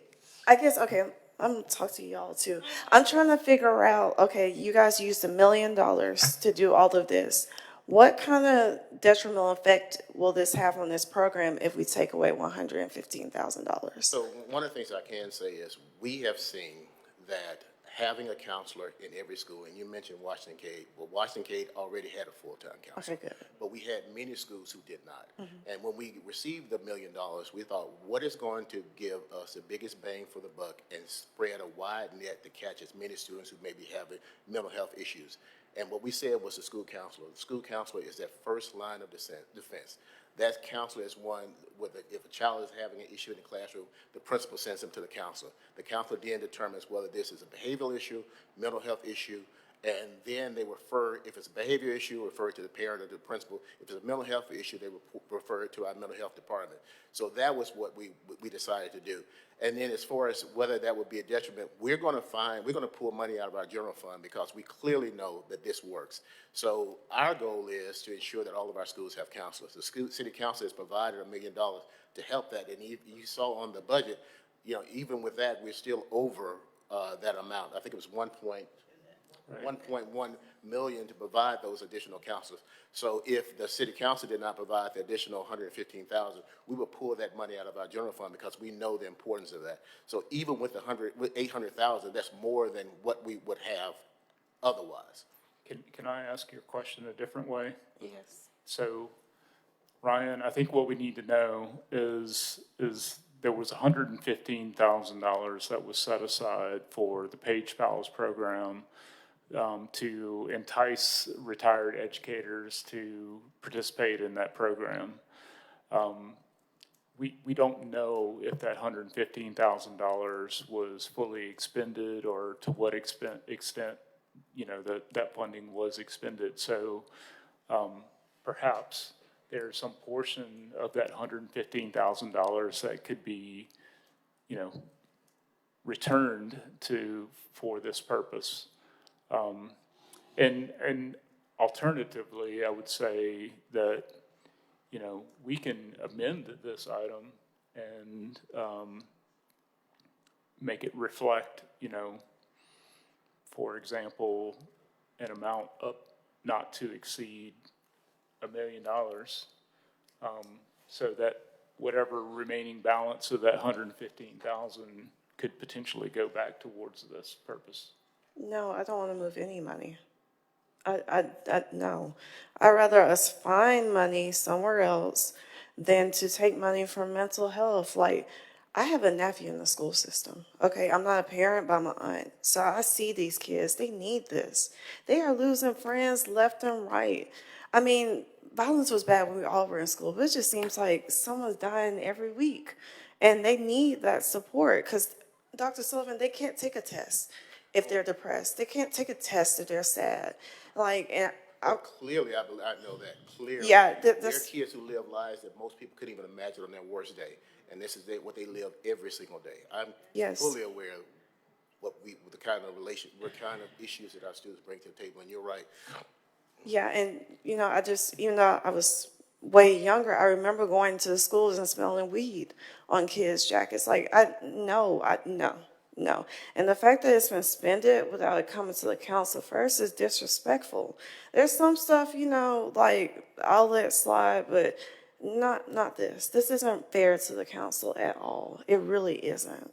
okay, I'm gonna talk to y'all too. I'm trying to figure out, okay, you guys used $1 million to do all of this. What kind of detrimental effect will this have on this program if we take away $115,000? So one of the things I can say is we have seen that having a counselor in every school, and you mentioned Washington Cade. Well, Washington Cade already had a full-time counselor. Okay, good. But we had many schools who did not. And when we received the $1 million, we thought, what is going to give us the biggest bang for the buck and spread a wide net to catch as many students who may be having mental health issues? And what we said was the school counselor. The school counselor is that first line of defense. That counselor is one, if a child is having an issue in the classroom, the principal sends them to the counselor. The counselor then determines whether this is a behavioral issue, mental health issue, and then they refer, if it's a behavior issue, refer it to the parent or the principal. If it's a mental health issue, they refer it to our mental health department. So that was what we decided to do. And then as far as whether that would be a detriment, we're going to pull money out of our general fund because we clearly know that this works. So our goal is to ensure that all of our schools have counselors. The city council has provided $1 million to help that. And you saw on the budget, even with that, we're still over that amount. I think it was 1.1 million to provide those additional counselors. So if the city council did not provide the additional 115,000, we would pull that money out of our general fund because we know the importance of that. So even with 800,000, that's more than what we would have otherwise. Can I ask your question a different way? Yes. So, Ryan, I think what we need to know is there was $115,000 that was set aside for the Page Pals program to entice retired educators to participate in that program. We don't know if that $115,000 was fully expended or to what extent that funding was expended. So perhaps there's some portion of that $115,000 that could be, returned for this purpose. And alternatively, I would say that, we can amend this item and make it reflect, for example, an amount up not to exceed $1 million, so that whatever remaining balance of that 115,000 could potentially go back towards this purpose. No, I don't want to move any money. No. I'd rather us find money somewhere else than to take money from mental health. Like, I have a nephew in the school system. Okay, I'm not a parent, but I'm an aunt. So I see these kids. They need this. They are losing friends left and right. I mean, violence was bad when we all were in school, but it just seems like someone's dying every week. And they need that support because, Dr. Sullivan, they can't take a test if they're depressed. They can't take a test if they're sad. Clearly, I know that. Clearly. Yeah. There are kids who live lives that most people couldn't even imagine on their worst day. And this is what they live every single day. I'm fully aware of the kind of issues that our students bring to the table, and you're right. Yeah, and, even though I was way younger, I remember going to the schools and smelling weed on kids' jackets. No. And the fact that it's been spended without it coming to the council first is disrespectful. There's some stuff, I'll let slide, but not this. This isn't fair to the council at all. It really isn't.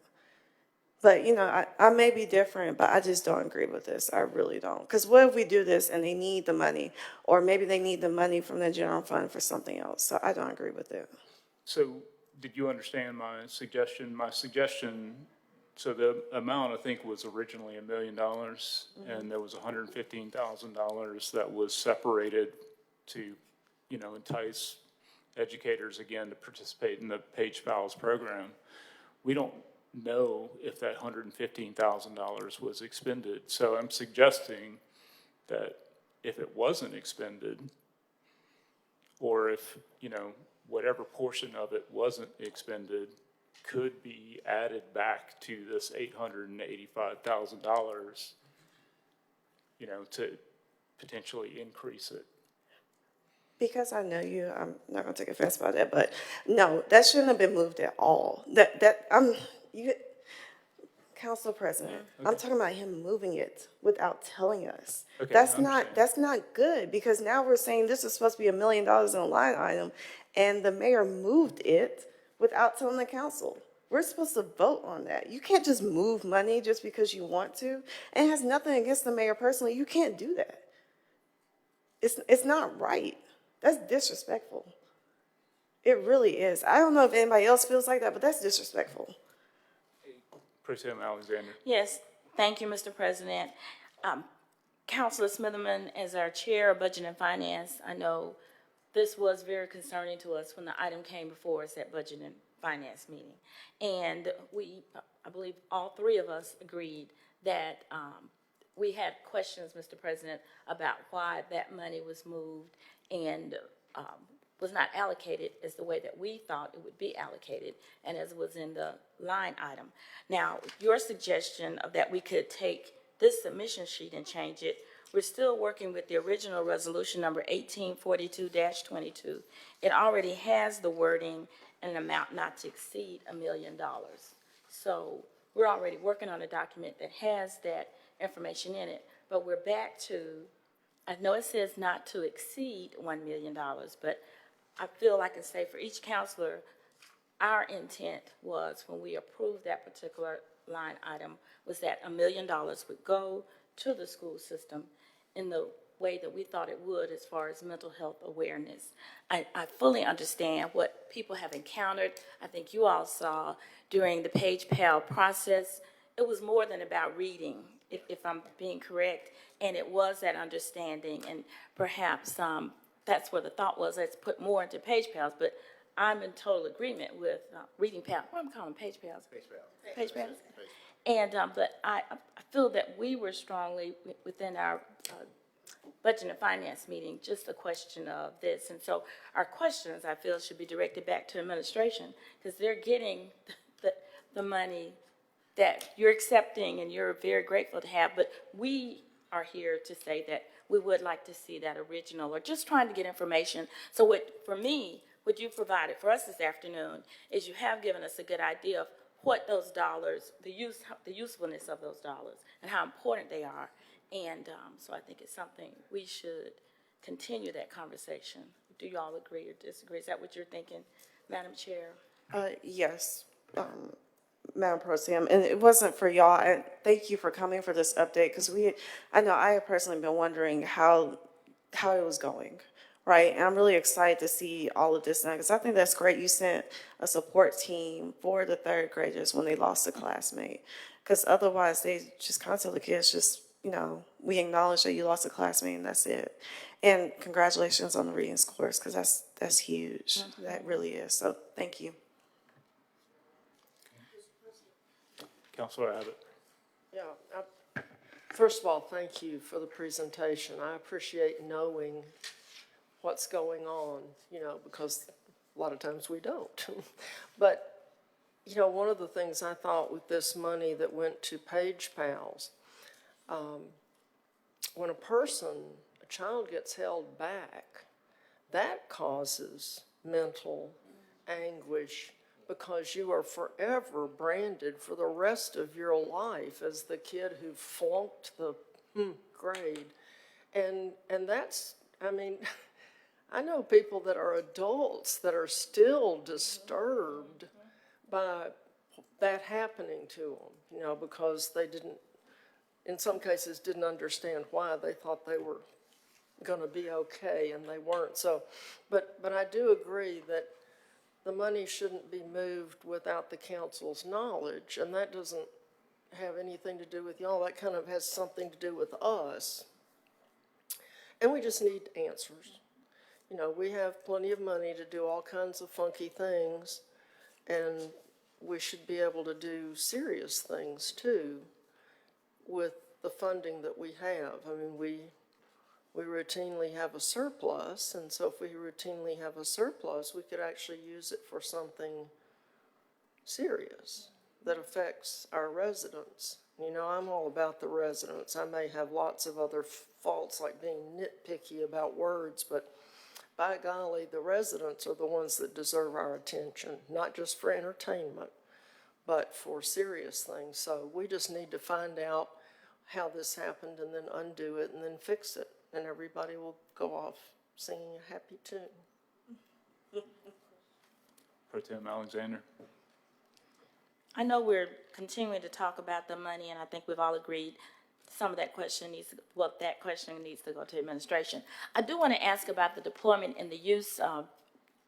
But, I may be different, but I just don't agree with this. I really don't. Because what if we do this and they need the money, or maybe they need the money from the general fund for something else? So I don't agree with it. So did you understand my suggestion? My suggestion, so the amount I think was originally $1 million, and there was $115,000 that was separated to, entice educators again to participate in the Page Pals program. We don't know if that $115,000 was expended. So I'm suggesting that if it wasn't expended, or if, whatever portion of it wasn't expended, could be added back to this $885,000, you know, to potentially increase it. Because I know you, I'm not gonna take offense by that, but no, that shouldn't have been moved at all. Council President, I'm talking about him moving it without telling us. Okay, That's I understand. that's not good, because now we're saying this is supposed to be $1 million in a line item, and the mayor moved it without telling the council. We're supposed to vote on that. You can't just move money just because you want to. And it has nothing against the mayor personally. You can't do that. It's not right. That's disrespectful. It really is. I don't know if anybody else feels like that, but that's disrespectful. Pro Tem Alexander. Yes, thank you, Mr. President. Councilor Smitherman, as our Chair of Budget and Finance, I know this was very concerning to us when the item came before us at Budget and Finance meeting. And I believe all three of us agreed that we had questions, Mr. President, about why that money was moved and was not allocated as the way that we thought it would be allocated and as was in the line item. Now, your suggestion of that we could take this submission sheet and change it, we're still working with the original resolution number 1842-22. It already has the wording and an amount not to exceed $1 million. So we're already working on a document that has that information in it, but we're back to, I know it says not to exceed $1 million, but I feel I can say for each counselor, our intent was when we approved that particular line item was that $1 million would go to the school system in the way that we thought it would as far as mental health awareness. I fully understand what people have encountered. I think you all saw during the Page Pal process, it was more than about reading, if I'm being correct, and it was that understanding, and perhaps that's where the thought was, let's put more into Page Pals, but I'm in total agreement with Reading Pal. What am I calling Page Pals? Page Pals. Page Pals. And, but I feel that we were strongly within our Budget and Finance meeting, just a question of this. And so our questions, I feel, should be directed back to administration, because they're getting the money that you're accepting and you're very grateful to have, but we are here to say that we would like to see that original, or just trying to get information. So for me, what you provided for us this afternoon is you have given us a good idea of what those dollars, the usefulness of those dollars, and how important they are. And so I think it's something we should continue that conversation. Do you all agree or disagree? Is that what you're thinking, Madam Chair? Yes, Madam Pro Tem, and it wasn't for y'all, and thank you for coming for this update, because I know I have personally been wondering how it was going, right? And I'm really excited to see all of this now, because I think that's great. You sent a support team for the third graders when they lost a classmate, because otherwise they just kind of tell the kids, just, you know, we acknowledge that you lost a classmate and that's it. And congratulations on the reading scores, because that's huge. That really is. So thank you. Councilor Abbott. Yeah, first of all, thank you for the presentation. I appreciate knowing what's going on, you know, because a lot of times we don't. But, you know, one of the things I thought with this money that went to Page Pals, when a child gets held back, that causes mental anguish, because you are forever branded for the rest of your life as the kid who flunked the grade. And that's, I mean, I know people that are adults that are still disturbed by that happening to them, you know, because they didn't, in some cases, didn't understand why. They thought they were going to be okay, and they weren't. So, but I do agree that the money shouldn't be moved without the council's knowledge, and that doesn't have anything to do with y'all. That kind of has something to do with us. And we just need answers. You know, we have plenty of money to do all kinds of funky things, and we should be able to do serious things too with the funding that we have. I mean, we routinely have a surplus, and so if we routinely have a surplus, we could actually use it for something serious that affects our residents. You know, I'm all about the residents. I may have lots of other faults like being nitpicky about words, but by golly, the residents are the ones that deserve our attention, not just for entertainment, but for serious things. So we just need to find out how this happened and then undo it and then fix it. And everybody will go off singing a happy tune. Pro Tem Alexander. I know we're continuing to talk about the money, and I think we've all agreed some of that question needs to, well, that question needs to go to administration. I do want to ask about the deployment and the use of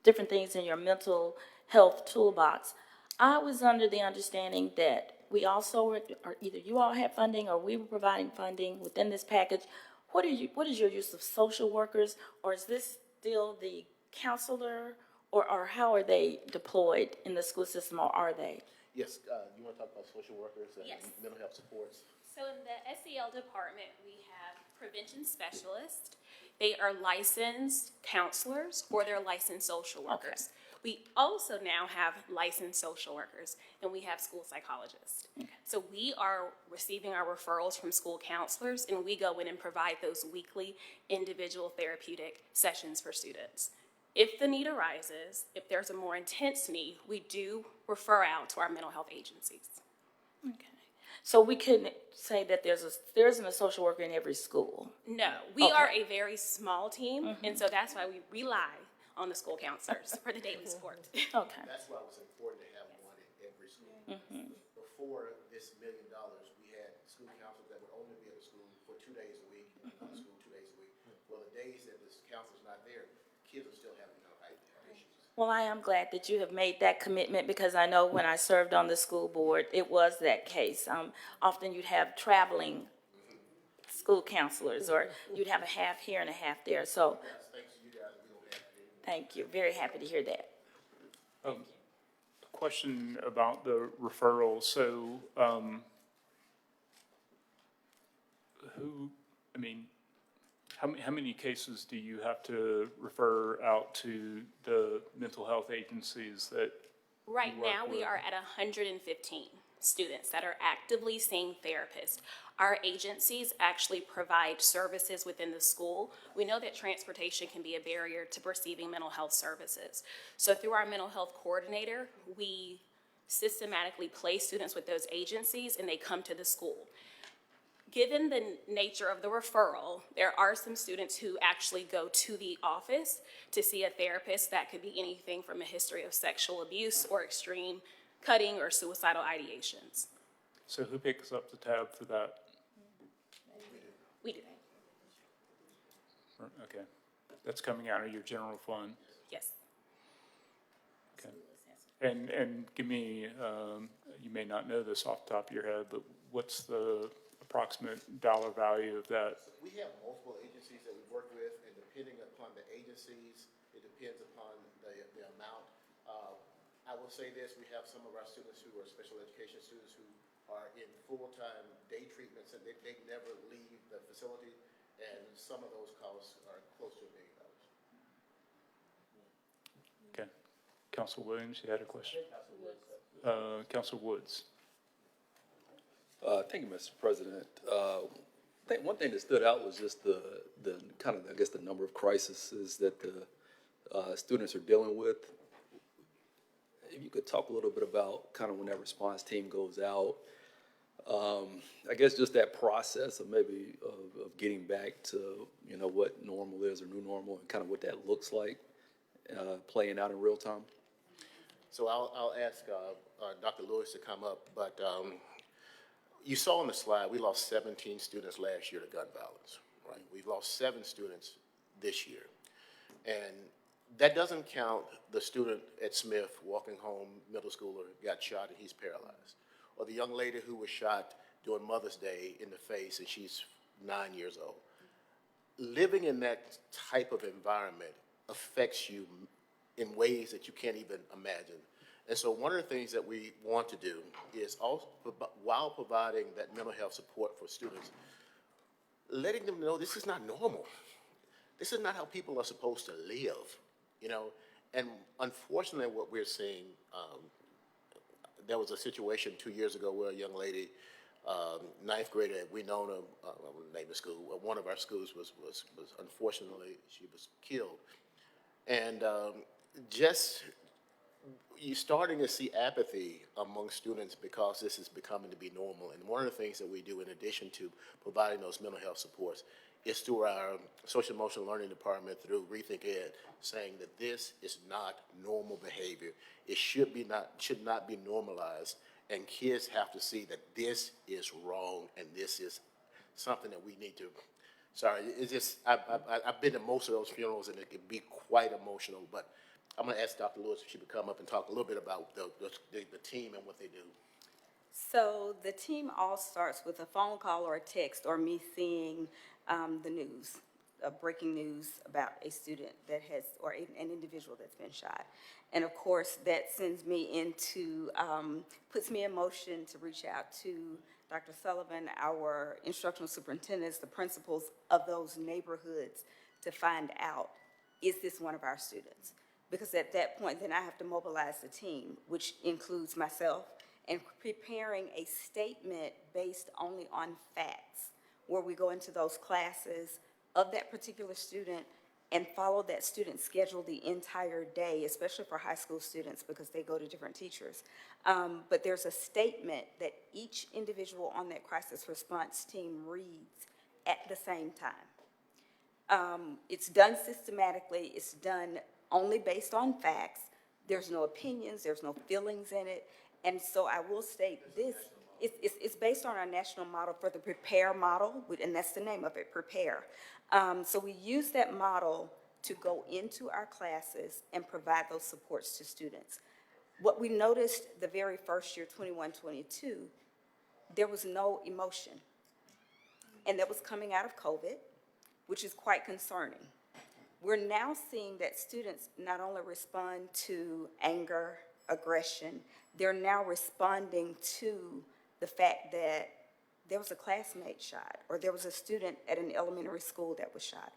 different things in your mental health toolbox. I was under the understanding that we also were, or either you all had funding or we were providing funding within this package. What is your use of social workers, or is this still the counselor, or how are they deployed in the school system, or are they? Yes, you want to talk about social workers and Yes. mental health supports? So in the SEL department, we have prevention specialists. They are licensed counselors or they're licensed social workers. We also now have licensed social workers, and we have school psychologists. So we are receiving our referrals from school counselors, and we go in and provide those weekly individual therapeutic sessions for students. If the need arises, if there's a more intense need, we do refer out to our mental health agencies. Okay. So we couldn't say that there isn't a social worker in every school. No, we are a very small team, and so that's why we rely on the school counselors for the daily support. Okay. That's why it was important to have one in every school. Before this $1 million, we had school counselors that would only be at the school for 2 days a week, and another school 2 days a week. Well, the days that this counselor's not there, kids are still having issues. Well, I am glad that you have made that commitment, because I know when I served on the school board, it was that case. Often you'd have traveling school counselors, or you'd have a half here and a half there. So, Thanks to you guys, we don't have to. thank you. Very happy to hear that. Question about the referral. So, how many cases do you have to refer out to the mental health agencies that? Right you work now, we with? are at 115 students that are actively seeing therapists. Our agencies actually provide services within the school. We know that transportation can be a barrier to receiving mental health services. So through our mental health coordinator, we systematically place students with those agencies, and they come to the school. Given the nature of the referral, there are some students who actually go to the office to see a therapist. That could be anything from a history of sexual abuse or extreme cutting or suicidal ideations. So who picks up the tab for that? We do. Okay, that's coming out of your general fund. Yes. Okay. And give me, you may not know this off the top of your head, but what's the approximate dollar value of that? We have multiple agencies that we work with, and depending upon the agencies, it depends upon the amount. I will say this, we have some of our students who are special education students who are in full-time day treatments, and they never leave the facility, and some of those costs are close to $1 million. Okay. Council Williams, you had a question? Council Woods. Thank you, Mr. President. I think one thing that stood out was just the kind of, I guess, the number of crises that the students are dealing with. If you could talk a little bit about kind of when that response team goes out, I guess just that process of maybe of getting back to, you know, what normal is or new normal, and kind of what that looks like playing out in real time. So I'll ask Dr. Lewis to come up, but you saw on the slide, we lost 17 students last year to gun violence, right? We've lost 7 students this year. And that doesn't count the student at Smith walking home, middle schooler, got shot and he's paralyzed. Or the young lady who was shot during Mother's Day in the face and she's 9 years old. Living in that type of environment affects you in ways that you can't even imagine. And so one of the things that we want to do is also, while providing that mental health support for students, letting them know this is not normal. This is not how people are supposed to live, you know? And unfortunately, what we're seeing, there was a situation 2 years ago where a young lady, ninth grader at Winona, I won't name the school, one of our schools was unfortunately, she was killed. And just, you're starting to see apathy among students because this is becoming to be normal. And one of the things that we do in addition to providing those mental health supports is through our social emotional learning department, through Rethink Ed, saying that this is not normal behavior. It should not be normalized, and kids have to see that this is wrong and this is something that we need to. Sorry, it's just I've been to most of those funerals and it can be quite emotional. But I'm going to ask Dr. Lewis if she would come up and talk a little bit about the team and what they do. So the team all starts with a phone call or a text or me seeing the news, breaking news about a student that has, or an individual that's been shot. And of course, that sends me into, puts me in motion to reach out to Dr. Sullivan, our instructional superintendents, the principals of those neighborhoods to find out, is this one of our students? Because at that point, then I have to mobilize the team, which includes myself, and preparing a statement based only on facts, where we go into those classes of that particular student and follow that student's schedule the entire day, especially for high school students because they go to different teachers. But there's a statement that each individual on that crisis response team reads at the same time. It's done systematically. It's done only based on facts. There's no opinions. There's no feelings in it. And so I will state this. It's based on our national model for the PREPARE model, and that's the name of it, PREPARE. So we use that model to go into our classes and provide those supports to students. What we noticed the very first year, 21-22, there was no emotion. And that was coming out of COVID, which is quite concerning. We're now seeing that students not only respond to anger, aggression, they're now responding to the fact that there was a classmate shot, or there was a student at an elementary school that was shot.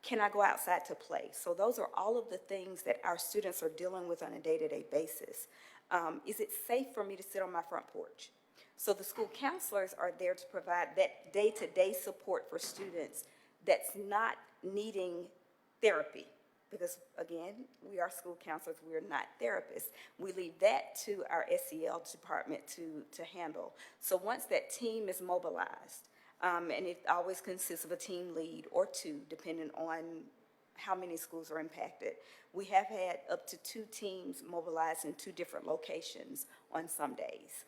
Can I go outside to play? So those are all of the things that our students are dealing with on a day-to-day basis. Is it safe for me to sit on my front porch? So the school counselors are there to provide that day-to-day support for students that's not needing therapy. Because, again, we are school counselors, we are not therapists. We leave that to our SEL department to handle. So once that team is mobilized, and it always consists of a team lead or two, depending on how many schools are impacted. We have had up to 2 teams mobilized in 2 different locations on some days,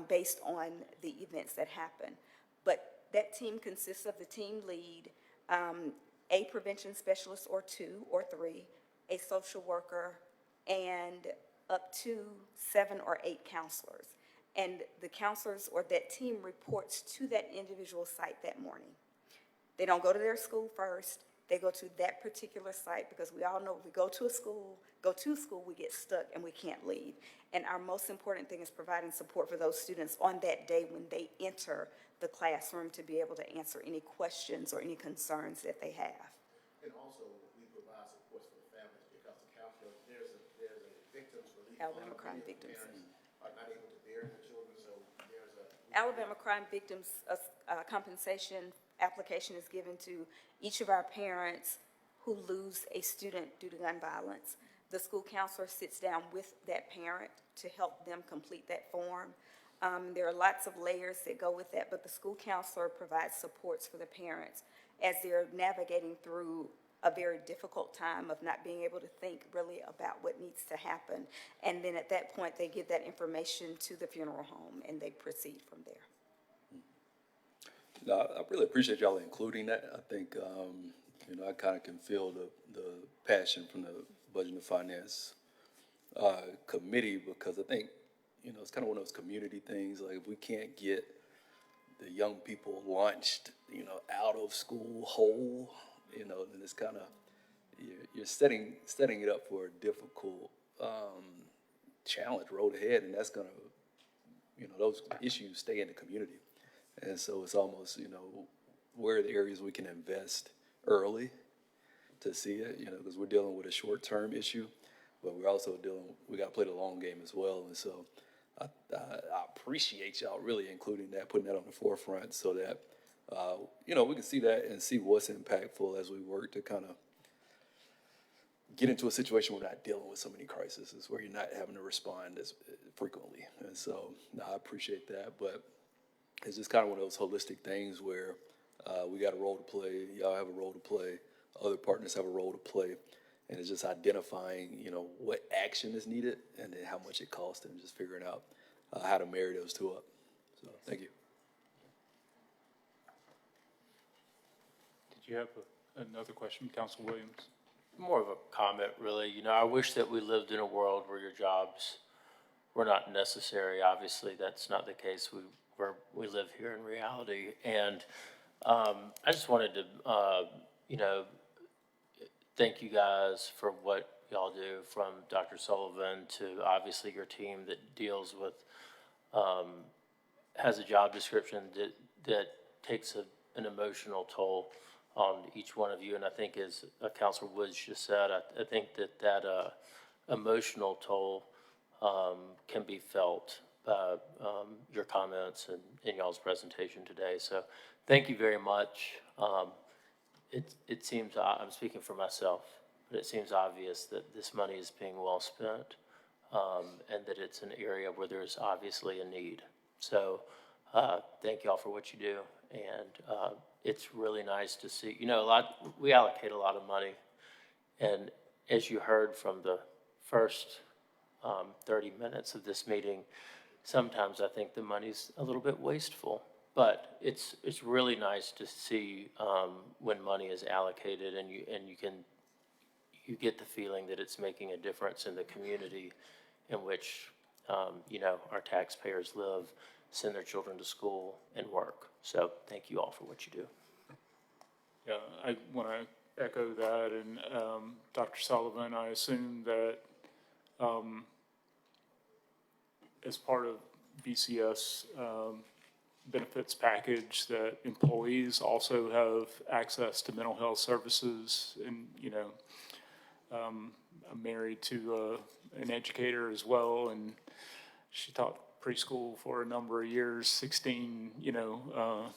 based on the events that happen. But that team consists of the team lead, a prevention specialist or 2 or 3, a social worker, and up to 7 or 8 counselors. And the counselors or that team reports to that individual site that morning. They don't go to their school first. They go to that particular site because we all know if we go to school, we get stuck and we can't leave. And our most important thing is providing support for those students on that day when they enter the classroom to be able to answer any questions or any concerns that they have. And also, we provide support for the families because the counselor, there's a victims relief. Alabama Crime Victims. Parents are not able to bear the children, so there's a. Alabama Crime Victims compensation application is given to each of our parents who lose a student due to gun violence. The school counselor sits down with that parent to help them complete that form. There are lots of layers that go with that, but the school counselor provides supports for the parents as they're navigating through a very difficult time of not being able to think really about what needs to happen. And then at that point, they give that information to the funeral home and they proceed from there. No, I really appreciate y'all including that. I think, I kind of can feel the passion from the Budget and Finance Committee, because I think, it's kind of one of those community things. Like if we can't get the young people launched, out of school whole, then it's kind of, you're setting it up for a difficult challenge, road ahead, and that's going to, those issues stay in the community. And so it's almost, where are the areas we can invest early to see it, because we're dealing with a short-term issue, but we're also we got to play the long game as well. And so I appreciate y'all really including that, putting that on the forefront so that, you know, we can see that and see what's impactful as we work to kind of get into a situation where we're not dealing with so many crises, where you're not having to respond as frequently. And so, no, I appreciate that, but it's just kind of one of those holistic things where we got a role to play, y'all have a role to play, other partners have a role to play, and it's just identifying, you know, what action is needed and then how much it costs and just figuring out how to marry those two up. So, thank you. Did you have another question, Council Williams? More of a comment, really. You know, I wish that we lived in a world where your jobs were not necessary. Obviously, that's not the case. We live here in reality. And I just wanted to, you know, thank you guys for what y'all do, from Dr. Sullivan to obviously your team that deals with, has a job description that takes an emotional toll on each one of you. And I think, as Councilor Woods just said, I think that emotional toll can be felt by your comments and y'all's presentation today. So thank you very much. It seems, I'm speaking for myself, but it seems obvious that this money is being well spent, and that it's an area where there's obviously a need. So thank y'all for what you do. And it's really nice to see, you know, we allocate a lot of money. And as you heard from the first 30 minutes of this meeting, sometimes I think the money's a little bit wasteful. But it's really nice to see when money is allocated and you get the feeling that it's making a difference in the community in which you know, our taxpayers live, send their children to school and work. So thank you all for what you do. Yeah, I want to echo that, and Dr. Sullivan, I assume that as part of BCS benefits package, that employees also have access to mental health services. And, you know, I'm married to an educator as well, and she taught preschool for a number of years. 16, you know,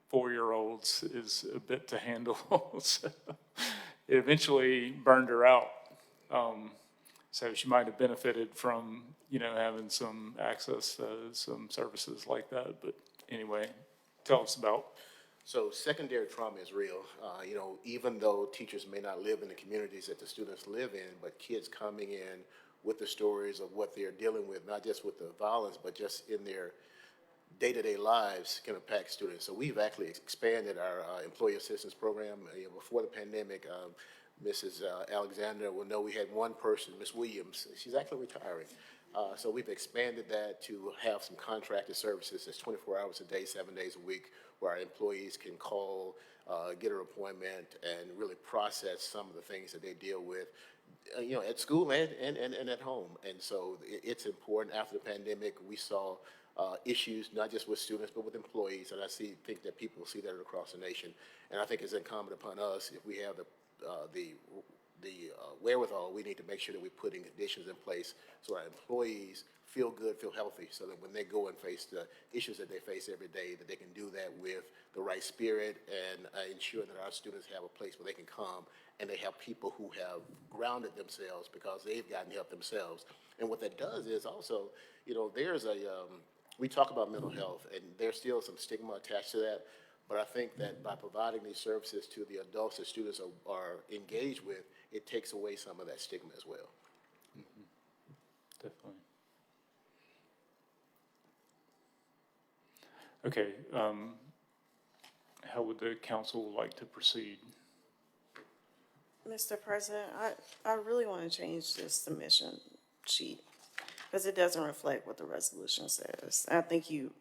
four-year-olds is a bit to handle. So it eventually burned her out. So she might have benefited from, you know, having some access to some services like that. But anyway, tell us about. So secondary trauma is real. You know, even though teachers may not live in the communities that the students live in, but kids coming in with the stories of what they're dealing with, not just with the violence, but just in their day-to-day lives, can impact students. So we've actually expanded our employee assistance program. You know, before the pandemic, Mrs. Alexander will know we had one person, Ms. Williams. She's actually retiring. So we've expanded that to have some contracted services that's 24 hours a day, 7 days a week, where our employees can call, get an appointment, and really process some of the things that they deal with, you know, at school and at home. And so it's important. After the pandemic, we saw issues not just with students but with employees, and I think that people see that across the nation. And I think it's incumbent upon us, if we have the wherewithal, we need to make sure that we put in conditions in place so our employees feel good, feel healthy, so that when they go and face the issues that they face every day, that they can do that with the right spirit and ensure that our students have a place where they can come and they have people who have grounded themselves because they've gotten help themselves. And what that does is also, you know, there's we talk about mental health, and there's still some stigma attached to that. But I think that by providing these services to the adults that students are engaged with, it takes away some of that stigma as well. Mm-hmm. Definitely. Okay, how would the council like to proceed? Mr. President, I really want to change this submission sheet because it doesn't reflect what the resolution says. I think you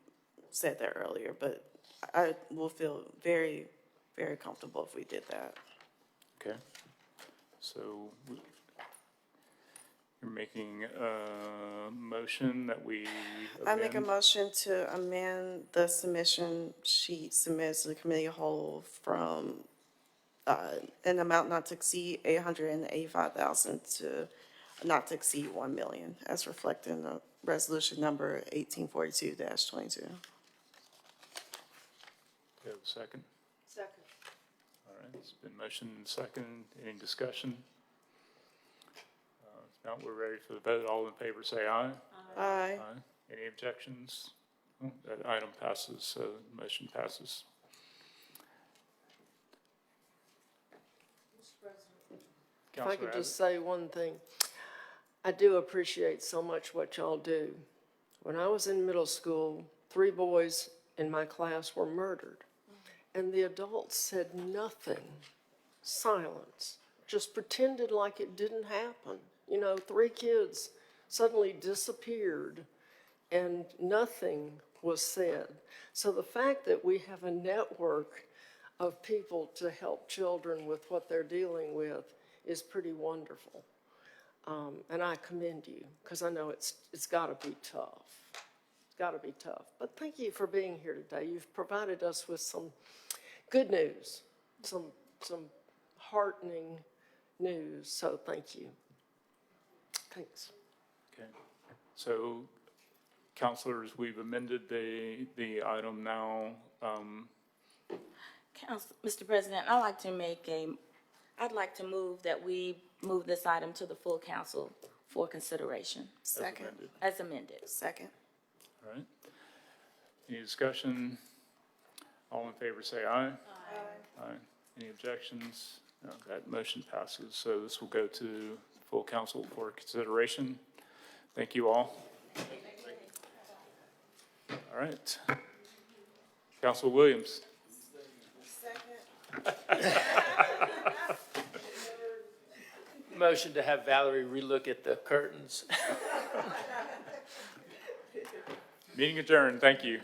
said that earlier, but I will feel very, very comfortable if we did that. Okay, so you're making a motion that we amend? I make a motion to amend the submission sheet submitted to the committee whole from an amount not to exceed $885,000 to not to exceed 1 million, as reflected in the resolution number 1842-22. Do you have a second? Second. All right, it's been motioned and second. Any discussion? If not, we're ready for the vote. All in favor, say aye. Aye. Aye. Any objections? Oh, that item passes, so the motion passes. If I Counselor could Abbott? just say one thing, I do appreciate so much what y'all do. When I was in middle school, 3 boys in my class were murdered, and the adults said nothing. Silence. Just pretended like it didn't happen. You know, 3 kids suddenly disappeared, and nothing was said. So the fact that we have a network of people to help children with what they're dealing with is pretty wonderful. And I commend you, because I know it's got to be tough. It's got to be tough. But thank you for being here today. You've provided us with some good news, some heartening news, so thank you. Thanks. Okay, so counselors, we've amended the item now. Mr. President, I'd like to move that we move this item to the full council for consideration Second. as amended. Second. All right. Any discussion? All in favor, say aye. Aye. Aye. Any objections? No, that motion passes. So this will go to full council for consideration. Thank you all. All right. Council Williams. Motion to have Valerie relook at the curtains. Meeting adjourned. Thank you.